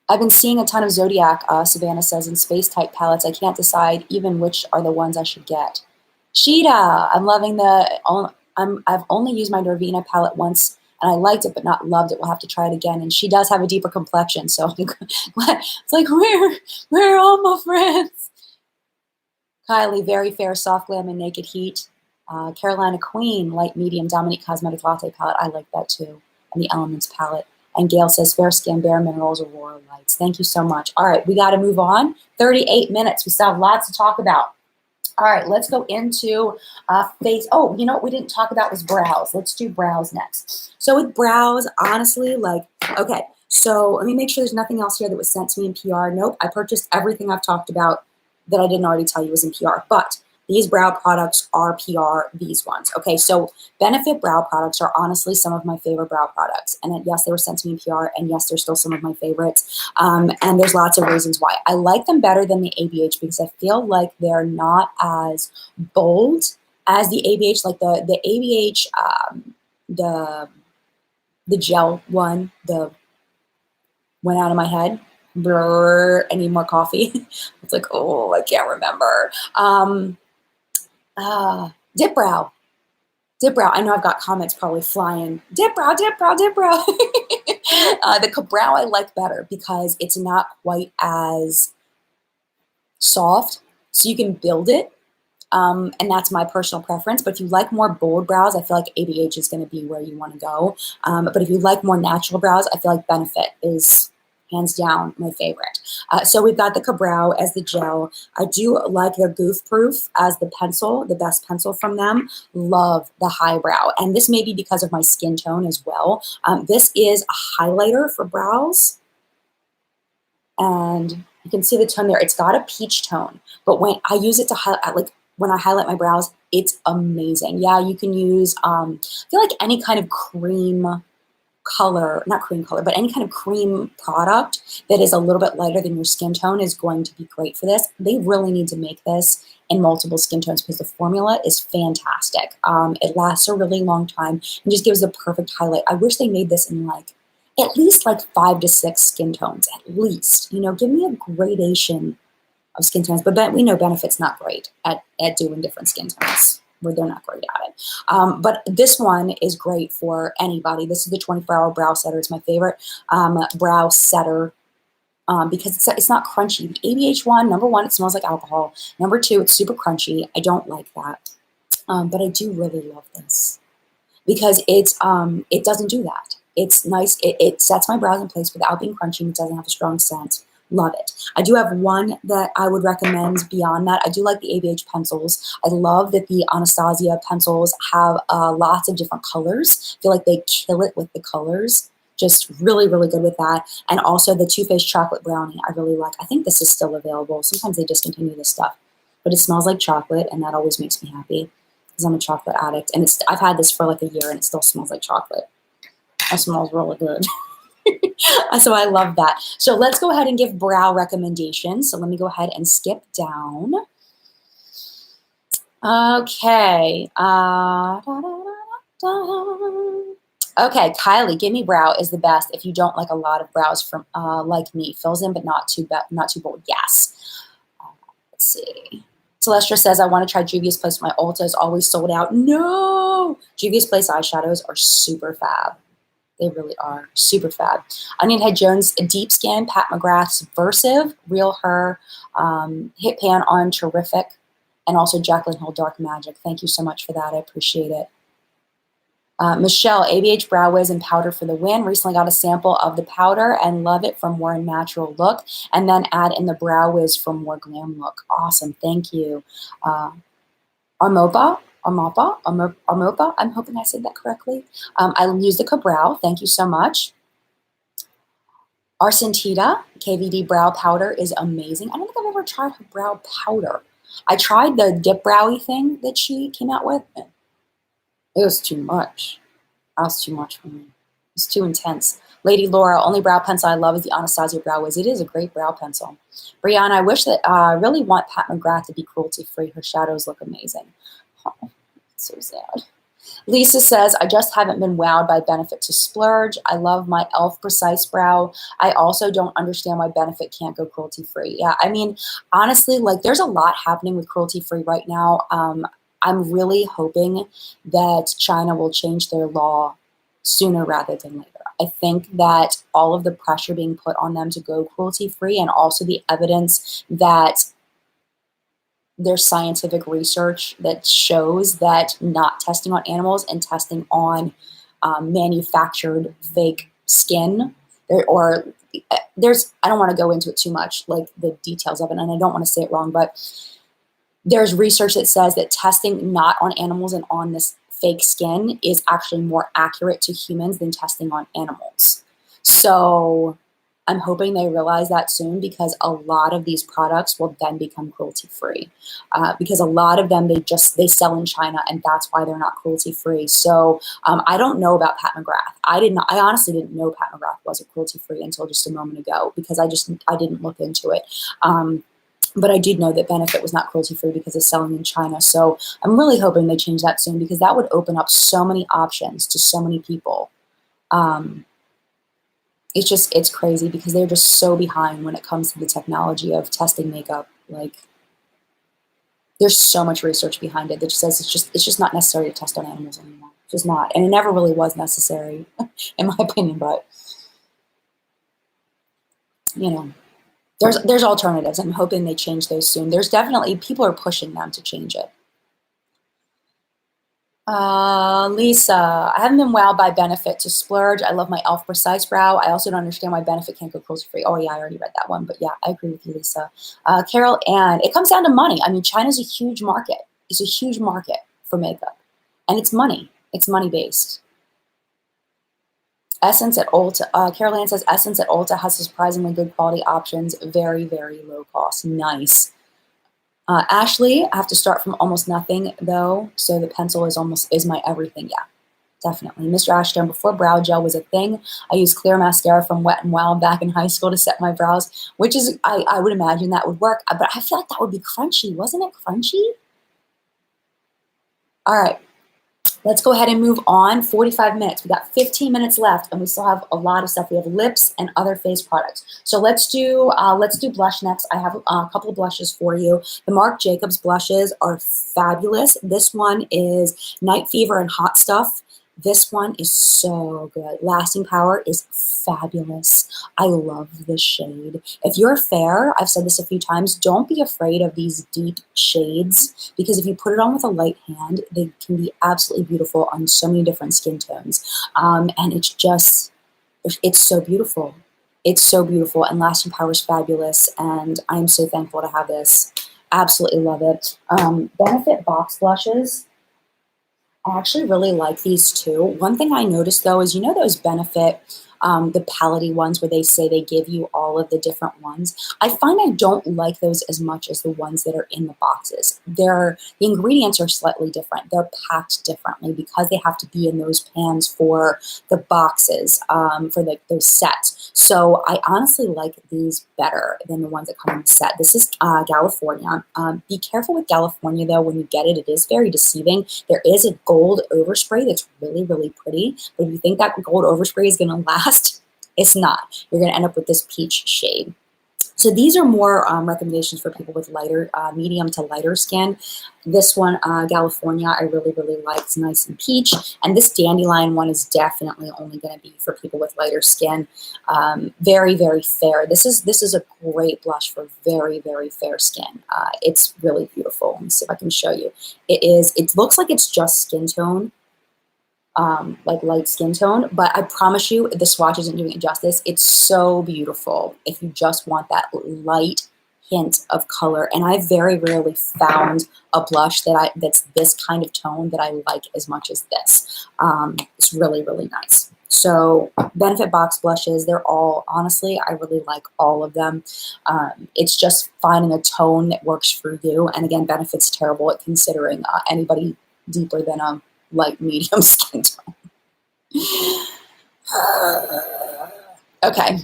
I've been seeing a ton of Zodiac, Savannah says, in space type palettes. I can't decide even which are the ones I should get. Sheeta, I'm loving I've only used my Norvina palette once, and I liked it, but not loved it. We'll have to try it again. And she does have a deeper complexion, so it's like, where are all my friends? Kylie, very fair, soft glam and naked heat. Carolina Queen, light medium, Dominique Cosmetic Latte palette. I like that too. And the Elements palette. And Gail says, fair skin, bare minerals, Aurora lights. Thank you so much. All right, we got to move on. 38 minutes. We still have lots to talk about. All right, let's go into face. Oh, you know what we didn't talk about was brows. Let's do brows next. So with brows, honestly, okay, so let me make sure there's nothing else here that was sent to me in PR. Nope, I purchased everything I've talked about that I didn't already tell you was in PR. But these brow products are PR, these ones. Okay, so Benefit brow products are honestly some of my favorite brow products. And yes, they were sent to me in PR, and yes, they're still some of my favorites. And there's lots of reasons why. I like them better than the ABH because I feel like they're not as bold as the ABH. Like the ABH, the gel one, went out of my head. Brr, I need more coffee. It's like, oh, I can't remember. Dip brow. Dip brow. I know I've got comments probably flying. Dip brow, dip brow, dip brow. The brow I like better because it's not quite as soft, so you can build it. And that's my personal preference. But if you like more bold brows, I feel like ABH is going to be where you want to go. But if you like more natural brows, I feel like Benefit is hands down my favorite. So we've got the Ka-Brow as the gel. I do like their Goof Proof as the pencil, the best pencil from them. Love the Highbrow. And this may be because of my skin tone as well. This is a highlighter for brows. And you can see the tone there. It's got a peach tone. But when I use it to highlight, like when I highlight my brows, it's amazing. Yeah, you can use, I feel like any kind of cream color, not cream color, but any kind of cream product that is a little bit lighter than your skin tone is going to be great for this. They really need to make this in multiple skin tones because the formula is fantastic. It lasts a really long time and just gives the perfect highlight. I wish they made this in like at least like 5 to 6 skin tones, at least. You know, give me a gradation of skin tones, but we know Benefit's not great at doing different skin tones. Where they're not great at it. But this one is great for anybody. This is the 24-hour brow setter. It's my favorite brow setter because it's not crunchy. The ABH one, number one, it smells like alcohol. Number two, it's super crunchy. I don't like that. But I do really love this because it doesn't do that. It's nice. It sets my brows in place without being crunchy. It doesn't have a strong scent. Love it. I do have one that I would recommend beyond that. I do like the ABH pencils. I love that the Anastasia pencils have lots of different colors. I feel like they kill it with the colors. Just really, really good with that. And also the Too Faced Chocolate Brownie I really like. I think this is still available. Sometimes they discontinue this stuff. But it smells like chocolate, and that always makes me happy because I'm a chocolate addict. And I've had this for like a year, and it still smells like chocolate. It smells really good. So I love that. So let's go ahead and give brow recommendations. So let me go ahead and skip down. Okay. Okay, Kylie, Give Me Brow is the best if you don't like a lot of brows from like me. Fills in, but not too bold. Yes. Let's see. Celestia says, I want to try Juvia's Place. My Ulta is always sold out. No! Juvia's Place eyeshadows are super fab. They really are super fab. Onion Head Jones, Deep Skin, Pat McGrath's Versive, Real Her, Hit Pan on Terrific, and also Jaclyn Hill Dark Magic. Thank you so much for that. I appreciate it. Michelle, ABH Brow Wiz and Powder for the win. Recently got a sample of the powder and love it for more natural look. And then add in the Brow Wiz for more glam look. Awesome. Thank you. Armopa, I'm hoping I said that correctly. I use the Ka-Brow. Thank you so much. Arsentita KVD Brow Powder is amazing. I don't think I've ever tried her brow powder. I tried the dip browy thing that she came out with. It was too much. That was too much for me. It was too intense. Lady Laura, only brow pencil I love is the Anastasia Brow Wiz. It is a great brow pencil. Brianna, I wish that I really want Pat McGrath to be cruelty-free. Her shadows look amazing. Oh, so sad. Lisa says, I just haven't been wowed by Benefit to splurge. I love my e.l.f. Precise Brow. I also don't understand why Benefit can't go cruelty-free. Yeah, I mean, honestly, like there's a lot happening with cruelty-free right now. I'm really hoping that China will change their law sooner rather than later. I think that all of the pressure being put on them to go cruelty-free and also the evidence that there's scientific research that shows that not testing on animals and testing on manufactured fake skin or there's, I don't want to go into it too much, like the details of it, and I don't want to say it wrong, but there's research that says that testing not on animals and on this fake skin is actually more accurate to humans than testing on animals. So I'm hoping they realize that soon, because a lot of these products will then become cruelty free, because a lot of them they sell in China, and that's why they're not cruelty free. So I don't know about Pat McGrath. I honestly didn't know Pat McGrath wasn't cruelty free until just a moment ago, because I didn't look into it. But I did know that Benefit was not cruelty free because it's selling in China. So I'm really hoping they change that soon, because that would open up so many options to so many people. It's crazy, because they're just so behind when it comes to the technology of testing makeup. Like, there's so much research behind it that says it's just not necessary to test on animals anymore. It's just not, and it never really was necessary, in my opinion. But you know, there's alternatives. I'm hoping they change those soon. There's definitely people are pushing them to change it. Lisa, I haven't been wowed by Benefit to splurge. I love my e.l.f. Precise Brow. I also don't understand why Benefit can't go cruelty free. Oh yeah, I already read that one, but yeah, I agree with you, Lisa. Carol Ann, it comes down to money. I mean, China's a huge market. It's a huge market for makeup, and it's money. It's money based. Essence at Ulta. Carol Ann says Essence at Ulta has surprisingly good quality options, very, very low cost. Nice. Ashley, I have to start from almost nothing though, so the pencil is my everything. Yeah, definitely. Mr. Ashton, before brow gel was a thing, I used clear mascara from Wet n Wild back in high school to set my brows, which is, I would imagine that would work, but I feel like that would be crunchy. Wasn't it crunchy? All right. Let's go ahead and move on. 45 minutes. We got 15 minutes left, and we still have a lot of stuff. We have lips and other face products. So let's do blush next. I have a couple of blushes for you. The Marc Jacobs blushes are fabulous. This one is Night Fever and Hot Stuff. This one is so good. Lasting Power is fabulous. I love this shade. If you're fair, I've said this a few times, don't be afraid of these deep shades, because if you put it on with a light hand, they can be absolutely beautiful on so many different skin tones. And it's so beautiful. It's so beautiful, and Lasting Power is fabulous, and I'm so thankful to have this. Absolutely love it. Benefit Box Blushes. I actually really like these too. One thing I noticed though is, you know, those Benefit, the palette ones where they say they give you all of the different ones. I find I don't like those as much as the ones that are in the boxes. The ingredients are slightly different. They're packed differently because they have to be in those pans for the boxes, for those sets. So I honestly like these better than the ones that come in the set. This is California. Be careful with California though when you get it. It is very deceiving. There is a gold overspray that's really, really pretty. But if you think that gold overspray is going to last, it's not. You're going to end up with this peach shade. So these are more recommendations for people with lighter, medium to lighter skin. This one, California, I really, really like. It's nice and peach. And this Dandelion one is definitely only going to be for people with lighter skin. Very, very fair. This is a great blush for very, very fair skin. It's really beautiful. Let me see if I can show you. It looks like it's just skin tone, like light skin tone, but I promise you the swatch isn't doing it justice. It's so beautiful if you just want that light hint of color. And I very rarely found a blush that's this kind of tone that I like as much as this. It's really, really nice. So Benefit Box blushes, they're all, honestly, I really like all of them. It's just finding a tone that works for you. And again, Benefit's terrible at considering anybody deeper than a light medium skin tone. Okay,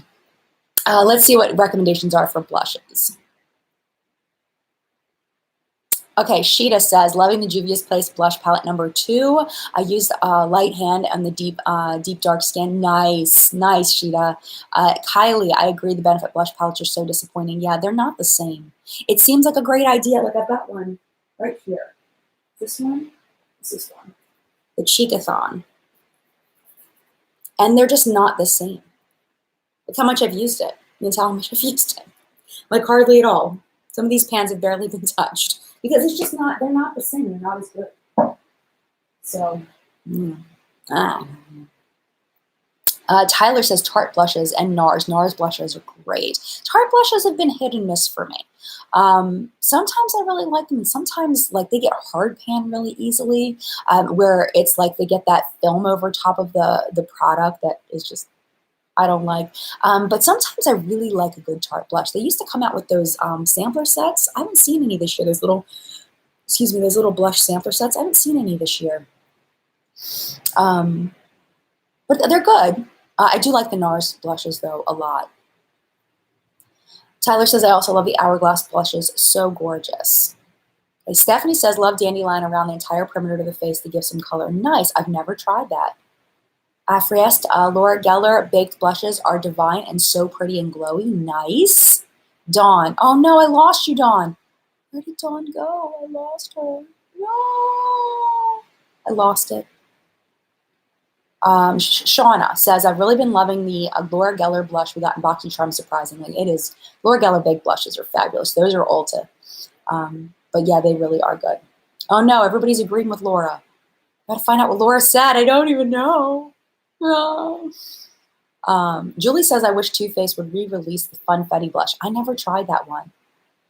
let's see what recommendations are for blushes. Okay, Sheeta says, loving the Juvia's Place blush palette number 2. I used light hand and the deep dark skin. Nice, nice, Sheeta. Kylie, I agree the Benefit blush palettes are so disappointing. Yeah, they're not the same. It seems like a great idea. Like I've got one right here. This one, this one. The Cheekathon. And they're just not the same. Look how much I've used it. You can tell how much I've used it. Like hardly at all. Some of these pans have barely been touched. Because it's just not, they're not the same. They're not as good. So, Tyler says Tarte blushes and NARS. NARS blushes are great. Tarte blushes have been hit and miss for me. Sometimes I really like them, and sometimes like they get hard pan really easily, where it's like they get that film over top of the product that is just I don't like. But sometimes I really like a good Tarte blush. They used to come out with those sampler sets. I haven't seen any this year. Those little, excuse me, those little blush sampler sets. I haven't seen any this year. But they're good. I do like the NARS blushes, though, a lot. Tyler says, I also love the Hourglass blushes. So gorgeous. Okay, Stephanie says, love dandelion around the entire perimeter of the face to give some color. Nice. I've never tried that. Afriest, Laura Geller baked blushes are divine and so pretty and glowy. Nice. Dawn. Oh, no, I lost you, Dawn. Where did Dawn go? I lost her. No. I lost it. Shauna says, I've really been loving the Laura Geller blush we got in Boxy Charm, surprisingly. It is. Laura Geller baked blushes are fabulous. Those are Ulta. But yeah, they really are good. Oh no, everybody's agreeing with Laura. Gotta find out what Laura said. I don't even know. No. Julie says, I wish Too Faced would re-release the Funfetti blush. I never tried that one.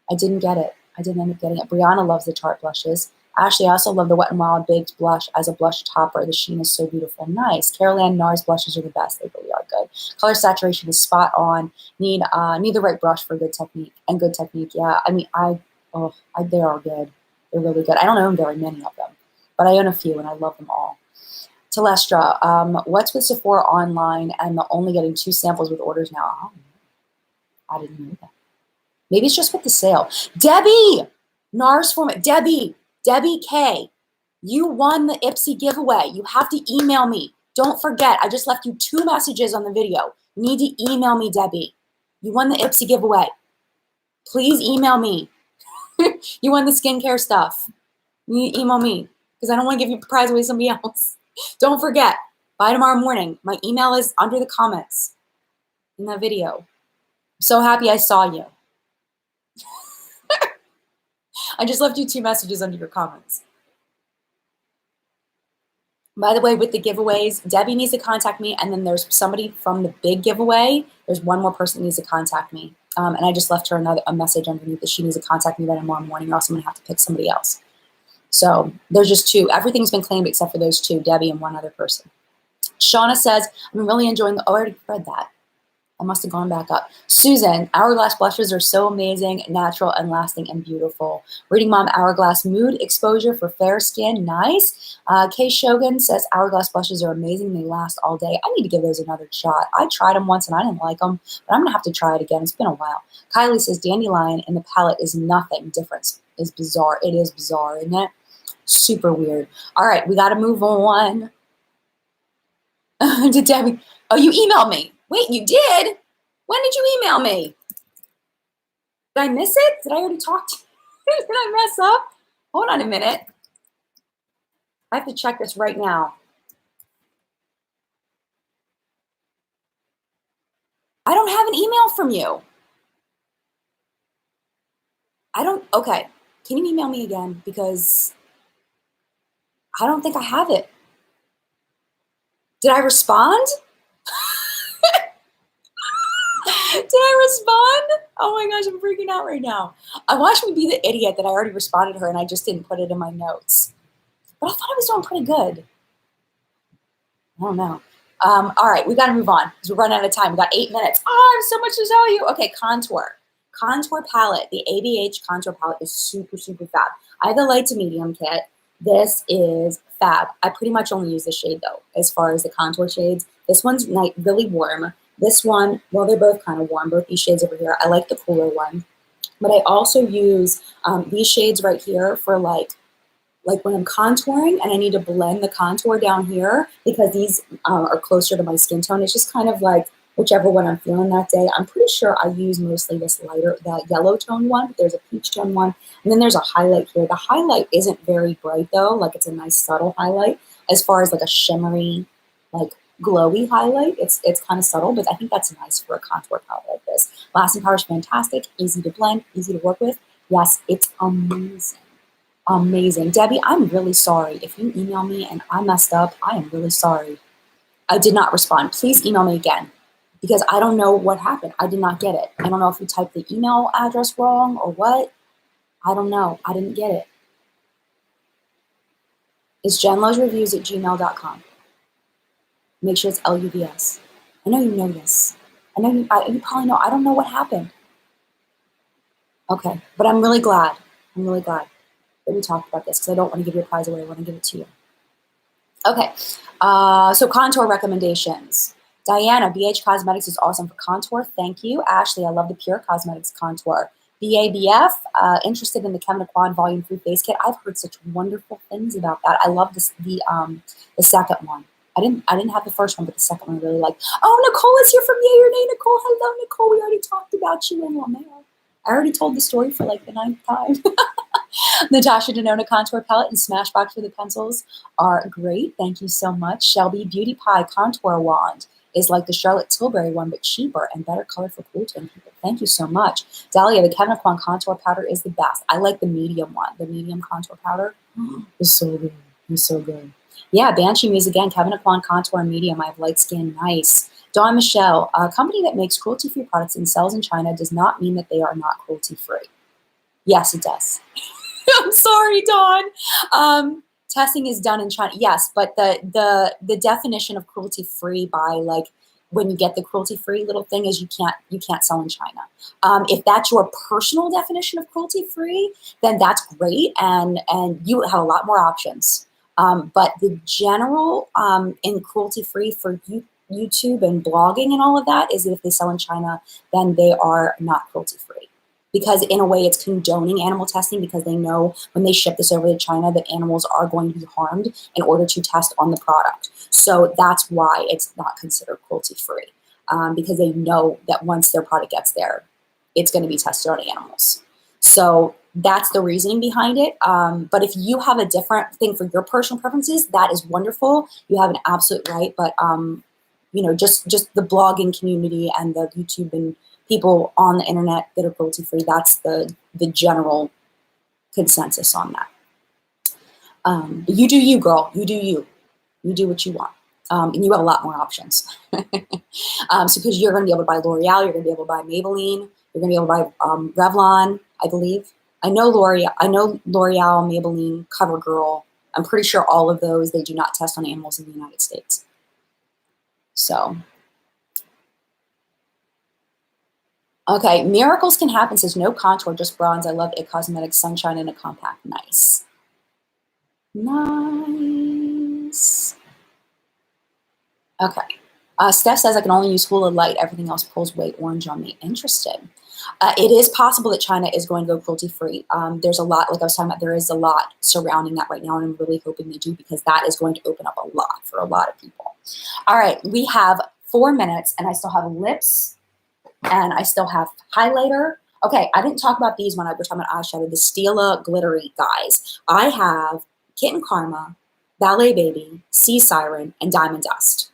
I didn't get it. I didn't end up getting it. Brianna loves the Tarte blushes. Ashley, I also love the Wet n Wild Baked blush as a blush topper. The sheen is so beautiful. Nice. Carol Ann NARS blushes are the best. They really are good. Color saturation is spot on. Need the right brush for good technique. And good technique, yeah. I mean, they are good. They're really good. I don't own very many of them, but I own a few, and I love them all. Telestra, what's with Sephora online and only getting 2 samples with orders now? Oh, I didn't know that. Maybe it's just with the sale. Debbie! NARS format. Debbie K. You won the Ipsy giveaway. You have to email me. Don't forget, I just left you 2 messages on the video. You need to email me, Debbie. You won the Ipsy giveaway. Please email me. You won the skincare stuff. You need to email me because I don't want to give you a prize away to somebody else. Don't forget, by tomorrow morning, my email is under the comments in that video. I'm so happy I saw you. I just left you 2 messages under your comments. By the way, with the giveaways, Debbie needs to contact me, and then there's somebody from the big giveaway. There's one more person that needs to contact me. And I just left her a message underneath that she needs to contact me by tomorrow morning, or else I'm going to have to pick somebody else. So there's just 2. Everything's been claimed except for those 2, Debbie and one other person. Shauna says, I'm really enjoying the, oh, I already read that. I must have gone back up. Susan, Hourglass blushes are so amazing, natural, and lasting, and beautiful. Reading Mom, Hourglass mood exposure for fair skin, nice. Kay Shogun says, Hourglass blushes are amazing. They last all day. I need to give those another shot. I tried them once and I didn't like them, but I'm going to have to try it again. It's been a while. Kylie says, Dandelion in the palette is nothing different. It's bizarre. It is bizarre, isn't it? Super weird. All right, we got to move on. To Debbie. Oh, you emailed me. Wait, you did? When did you email me? Did I miss it? Did I already talk to you? Did I mess up? Hold on a minute. I have to check this right now. I don't have an email from you. Okay. Can you email me again? Because I don't think I have it. Did I respond? Did I respond? Oh my gosh, I'm freaking out right now. Watch me be the idiot that I already responded to her and I just didn't put it in my notes. But I thought I was doing pretty good. I don't know. All right, we got to move on because we're running out of time. We got 8 minutes. Oh, I have so much to tell you. Okay, contour. Contour palette. The ABH contour palette is super, super fab. I have the light to medium kit. This is fab. I pretty much only use this shade, though, as far as the contour shades. This one's really warm. This one, well, they're both kind of warm, both these shades over here. I like the cooler one. But I also use these shades right here for like when I'm contouring and I need to blend the contour down here because these are closer to my skin tone. It's just kind of like whichever one I'm feeling that day. I'm pretty sure I use mostly this lighter, the yellow tone one. There's a peach tone one. And then there's a highlight here. The highlight isn't very bright though. Like it's a nice subtle highlight as far as like a shimmery, like glowy highlight. It's kind of subtle, but I think that's nice for a contour palette like this. Lasting power is fantastic, easy to blend, easy to work with. Yes, it's amazing. Amazing. Debbie, I'm really sorry. If you email me and I messed up, I am really sorry. I did not respond. Please email me again because I don't know what happened. I did not get it. I don't know if you typed the email address wrong or what. I don't know. I didn't get it. It's jenluvsreviews@gmail.com. Make sure it's LUVS. I know you know this. I know you probably know. I don't know what happened. Okay, but I'm really glad. I'm really glad that we talked about this because I don't want to give your prize away. I want to give it to you. Okay, so contour recommendations. Diana, BH Cosmetics is awesome for contour. Thank you. Ashley, I love the Pure Cosmetics contour. BABF, interested in the Kevin Aquan Volume 3 Face Kit. I've heard such wonderful things about that. I love this, the second one. I didn't have the first one, but the second one I really liked. Oh, Nicole is here from Yay or Nay. Nicole, hello, Nicole. We already talked about you in La Mer. I already told the story for like the 9th time. Natasha Denona Contour Palette and Smashbox for the pencils are great. Thank you so much. Shelby Beauty Pie Contour Wand is like the Charlotte Tilbury one, but cheaper and better color for gluten people. Thank you so much. Dahlia, the Kevin Aquan Contour Powder is the best. I like the medium one. The medium contour powder is so good. It's so good. Yeah, Banshee Muse again. Kevin Aquan Contour Medium. I have light skin. Nice. Dawn Michelle, a company that makes cruelty-free products and sells in China does not mean that they are not cruelty-free. Yes, it does. I'm sorry, Dawn. Testing is done in China. Yes, but the definition of cruelty-free by like when you get the cruelty-free little thing is you can't sell in China. If that's your personal definition of cruelty-free, then that's great, and you have a lot more options. But the general in cruelty-free for YouTube and blogging and all of that is that if they sell in China, then they are not cruelty-free. Because in a way it's condoning animal testing because they know when they ship this over to China that animals are going to be harmed in order to test on the product. So that's why it's not considered cruelty-free because they know that once their product gets there, it's going to be tested on animals. So that's the reasoning behind it. But if you have a different thing for your personal preferences, that is wonderful. You have an absolute right. But, you know, just the blogging community and the YouTube and people on the internet that are cruelty-free, that's the general consensus on that. You do you, girl. You do you. You do what you want. And you have a lot more options. So because you're going to be able to buy L'Oreal, you're going to be able to buy Maybelline, you're going to be able to buy Revlon, I believe. I know L'Oreal, Maybelline, CoverGirl. I'm pretty sure all of those, they do not test on animals in the United States. So... Okay, miracles can happen says no contour, just bronze. I love It Cosmetics Sunshine in a compact. Nice. Nice. Okay. Steph says I can only use Hula Light. Everything else pulls way orange on me. Interesting. It is possible that China is going to go cruelty-free. There's a lot, like I was talking about, there is a lot surrounding that right now, and I'm really hoping they do because that is going to open up a lot for a lot of people. All right, we have 4 minutes, and I still have lips, and I still have highlighter. Okay, I didn't talk about these when I was talking about eyeshadow, the Stila glittery guys. I have Kitten Karma, Ballet Baby, Sea Siren, and Diamond Dust.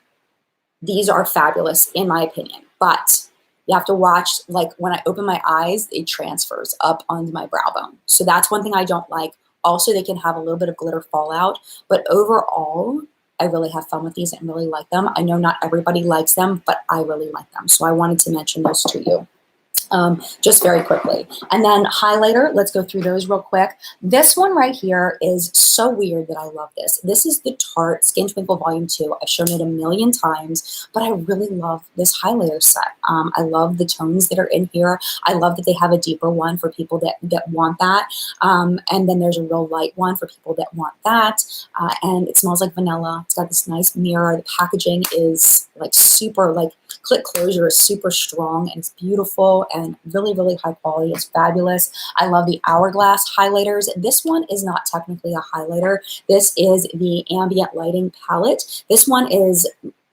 These are fabulous in my opinion, but you have to watch, like when I open my eyes, it transfers up onto my brow bone. So that's one thing I don't like. Also, they can have a little bit of glitter fallout, but overall, I really have fun with these and really like them. I know not everybody likes them, but I really like them. So I wanted to mention those to you. Just very quickly. And then highlighter, let's go through those real quick. This one right here is so weird that I love this. This is the Tarte Skin Twinkle Volume 2. I've shown it a million times, but I really love this highlighter set. I love the tones that are in here. I love that they have a deeper one for people that want that. And then there's a real light one for people that want that. And it smells like vanilla. It's got this nice mirror. The packaging is like super, like click closure is super strong and it's beautiful and really, really high quality. It's fabulous. I love the Hourglass highlighters. This one is not technically a highlighter. This is the ambient lighting palette. This one is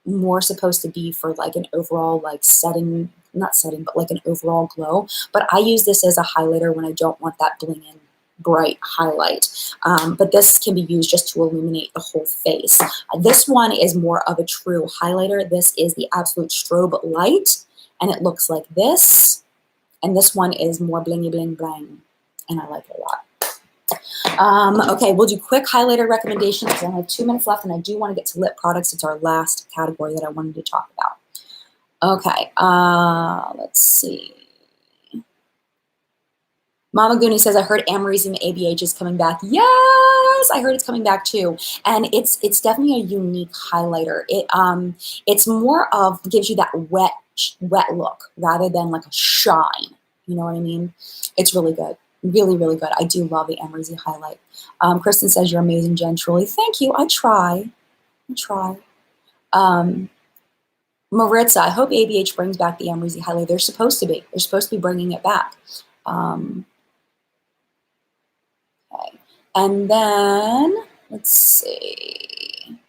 more supposed to be for like an overall like setting, not setting, but like an overall glow. But I use this as a highlighter when I don't want that bling in bright highlight. But this can be used just to illuminate the whole face. This one is more of a true highlighter. This is the Absolute Strobe Light, and it looks like this. And this one is more blingy bling bling, and I like it a lot. Okay, we'll do quick highlighter recommendations because I have 2 minutes left, and I do want to get to lip products. It's our last category that I wanted to talk about. Okay, let's see. Mama Goonie says, I heard Amarism ABH is coming back. Yes, I heard it's coming back too. And it's definitely a unique highlighter. It's more of, gives you that wet look rather than like a shine. You know what I mean? It's really good. Really, really good. I do love the Amarism highlight. Kristen says, you're amazing, Jen. Truly. Thank you. I try. Maritza, I hope ABH brings back the Amarism highlight. They're supposed to be. They're supposed to be bringing it back. Okay. And then, let's see.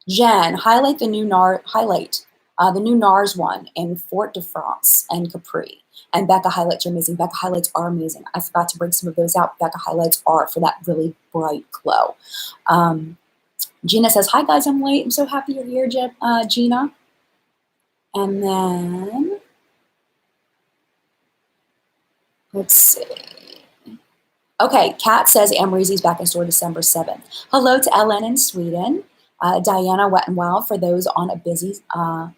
Jen, highlight the new NARS one in Fort de France and Capri. And Becca highlights are amazing. Becca highlights are amazing. I forgot to bring some of those out. Becca highlights are for that really bright glow. Gina says, hi guys, I'm late. I'm so happy you're here, Gina. And then, let's see. Okay, Kat says Amrezy's back in store December 7th. Hello to Ellen in Sweden. Diana Wet and Wild for those on a busy, on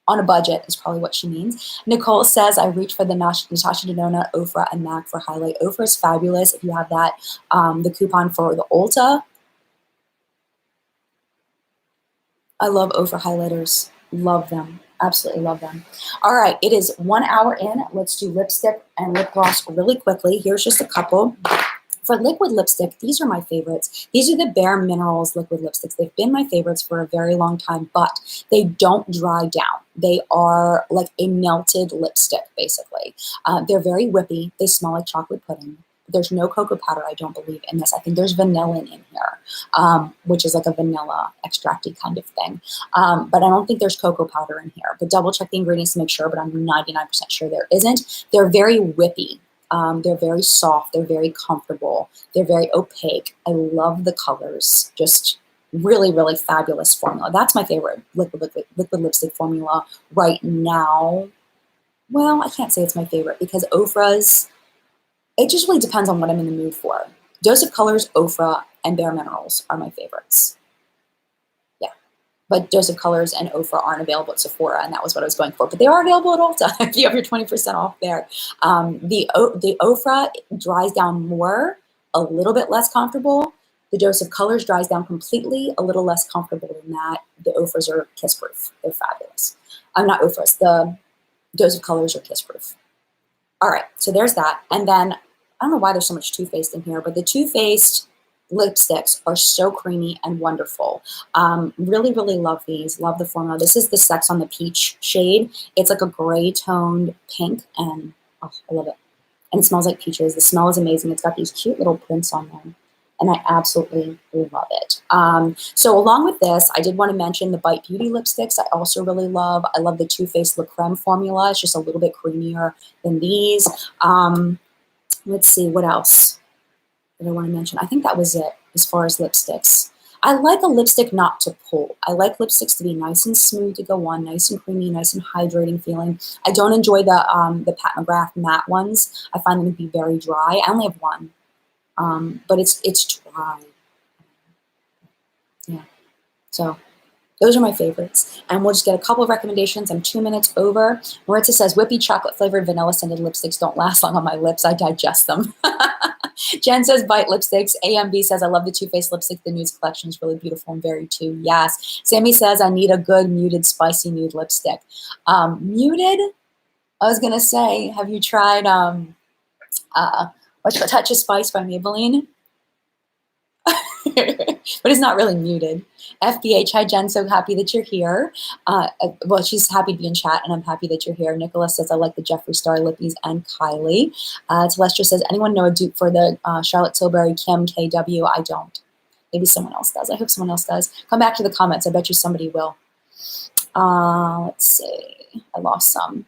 a budget is probably what she means. Nicole says, I reached for the Natasha Denona, Ofra, and MAC for highlight. Ofra is fabulous. If you have that, the coupon for the Ulta. I love Ofra highlighters. Love them. Absolutely love them. All right, it is 1 hour in. Let's do lipstick and lip gloss really quickly. Here's just a couple. For liquid lipstick, these are my favorites. These are the Bare Minerals liquid lipsticks. They've been my favorites for a very long time, but they don't dry down. They are like a melted lipstick, basically. They're very whippy. They smell like chocolate pudding. There's no cocoa powder, I don't believe, in this. I think there's vanillin in here, which is like a vanilla extracty kind of thing. But I don't think there's cocoa powder in here. But double check the ingredients to make sure, but I'm 99% sure there isn't. They're very whippy. They're very soft. They're very comfortable. They're very opaque. I love the colors. Just really, really fabulous formula. That's my favorite liquid lipstick formula right now. Well, I can't say it's my favorite because Ofra's, it just really depends on what I'm in the mood for. Dose of Colors, Ofra, and Bare Minerals are my favorites. Yeah. But Dose of Colors and Ofra aren't available at Sephora, and that was what I was going for. But they are available at Ulta if you have your 20% off there. The Ofra dries down more, a little bit less comfortable. The Dose of Colors dries down completely, a little less comfortable than that. The Ofras are kiss-proof. They're fabulous. I'm not Ofras. The Dose of Colors are kiss-proof. All right, so there's that. And then, I don't know why there's so much Too Faced in here, but the Too Faced lipsticks are so creamy and wonderful. Really, really love these. Love the formula. This is the Sex on the Peach shade. It's like a gray toned pink, and oh, I love it. And it smells like peaches. The smell is amazing. It's got these cute little prints on them, and I absolutely love it. So along with this, I did want to mention the Bite Beauty lipsticks. I also really love. I love the Too Faced La Creme formula. It's just a little bit creamier than these. Let's see, what else did I want to mention? I think that was it as far as lipsticks. I like a lipstick not to pull. I like lipsticks to be nice and smooth to go on, nice and creamy, nice and hydrating feeling. I don't enjoy the Pat McGrath matte ones. I find them to be very dry. I only have one, but it's dry. Yeah, so those are my favorites. And we'll just get a couple of recommendations. I'm 2 minutes over. Maritza says, whippy chocolate flavored vanilla scented lipsticks don't last long on my lips. I digest them. Jen says, Bite lipsticks. AMB says, I love the Too Faced lipstick. The nudes collection is really beautiful and very too. Yes. Sammy says, I need a good muted, spicy nude lipstick. Muted? I was going to say, have you tried what's the Touch of Spice by Maybelline? But it's not really muted. FBH, hi Jen, so happy that you're here. Well, she's happy to be in chat, and I'm happy that you're here. Nicholas says, I like the Jeffree Star lippies and Kylie. Celestia says, anyone know a dupe for the Charlotte Tilbury Kim KW? I don't. Maybe someone else does. I hope someone else does. Come back to the comments. I bet you somebody will. Let's see. I lost some.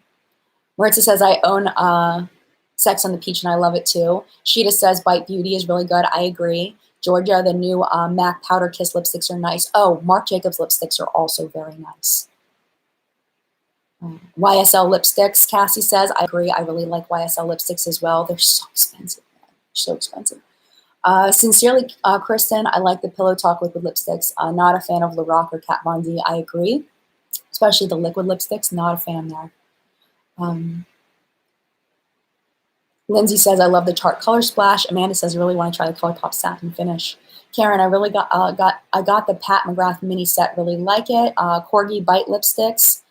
Maritza says, I own Sex on the Peach, and I love it too. Sheeta says, Bite Beauty is really good. I agree. Georgia, the new MAC Powder Kiss lipsticks are nice. Oh, Marc Jacobs lipsticks are also very nice. YSL lipsticks, Cassie says. I agree. I really like YSL lipsticks as well. They're so expensive. So expensive. Sincerely, Kristen, I like the Pillow Talk liquid lipsticks. Not a fan of Lorac or Kat Von D. I agree. Especially the liquid lipsticks. Not a fan there. Lindsay says, I love the Tarte Color Splash. Amanda says, I really want to try the ColourPop Satin Finish. Karen, I really got the Pat McGrath mini set. Really like it. Corgi Bite lipsticks.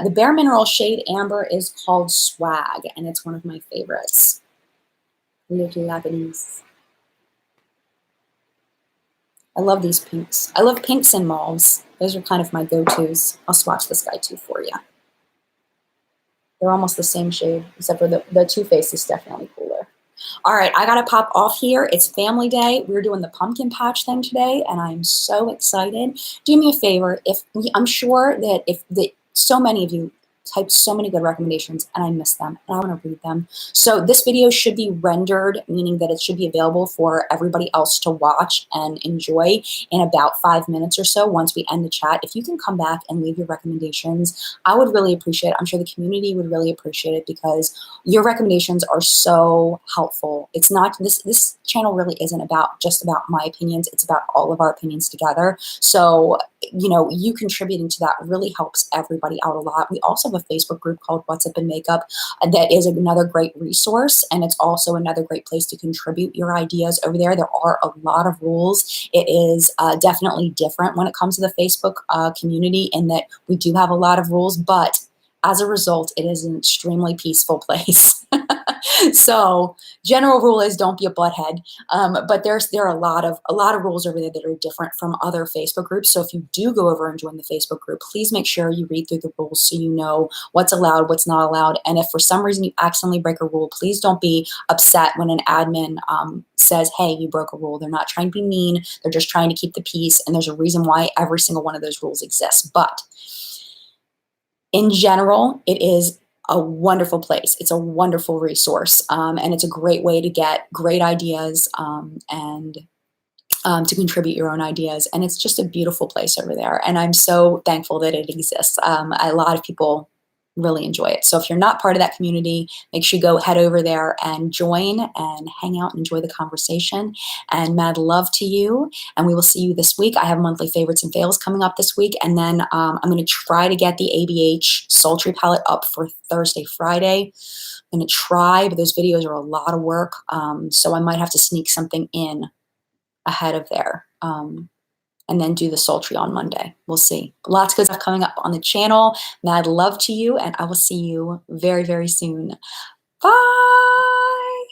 The Bare Mineral shade Amber is called Swag, and it's one of my favorites. Little Lebanese. I love these pinks. I love pinks and mauves. Those are kind of my go-tos. I'll swatch this guy too for you. They're almost the same shade, except for the Too Faced is definitely cooler. All right, I gotta pop off here. It's family day. We're doing the pumpkin patch thing today, and I'm so excited. Do me a favor. I'm sure that so many of you typed so many good recommendations, and I missed them, and I want to read them. So this video should be rendered, meaning that it should be available for everybody else to watch and enjoy in about 5 minutes or so once we end the chat. If you can come back and leave your recommendations, I would really appreciate it. I'm sure the community would really appreciate it because your recommendations are so helpful. It's not, this channel really isn't just about my opinions. It's about all of our opinions together. So, you know, you contributing to that really helps everybody out a lot. We also have a Facebook group called What's Up in Makeup that is another great resource, and it's also another great place to contribute your ideas over there. There are a lot of rules. It is definitely different when it comes to the Facebook community in that we do have a lot of rules, but as a result, it is an extremely peaceful place. So general rule is don't be a butthead. But there are a lot of rules over there that are different from other Facebook groups. So if you do go over and join the Facebook group, please make sure you read through the rules so you know what's allowed, what's not allowed. And if for some reason you accidentally break a rule, please don't be upset when an admin says, hey, you broke a rule. They're not trying to be mean. They're just trying to keep the peace. And there's a reason why every single one of those rules exists. But in general, it is a wonderful place. It's a wonderful resource, and it's a great way to get great ideas and to contribute your own ideas. And it's just a beautiful place over there. And I'm so thankful that it exists. A lot of people really enjoy it. So if you're not part of that community, make sure you go head over there and join and hang out and enjoy the conversation. And mad love to you. And we will see you this week. I have monthly favorites and fails coming up this week. And then I'm going to try to get the ABH Sultry palette up for Thursday, Friday. I'm going to try, but those videos are a lot of work. So I might have to sneak something in ahead of there. And then do the sultry on Monday. We'll see. Lots of good stuff coming up on the channel. Mad love to you, and I will see you very, very soon. Bye!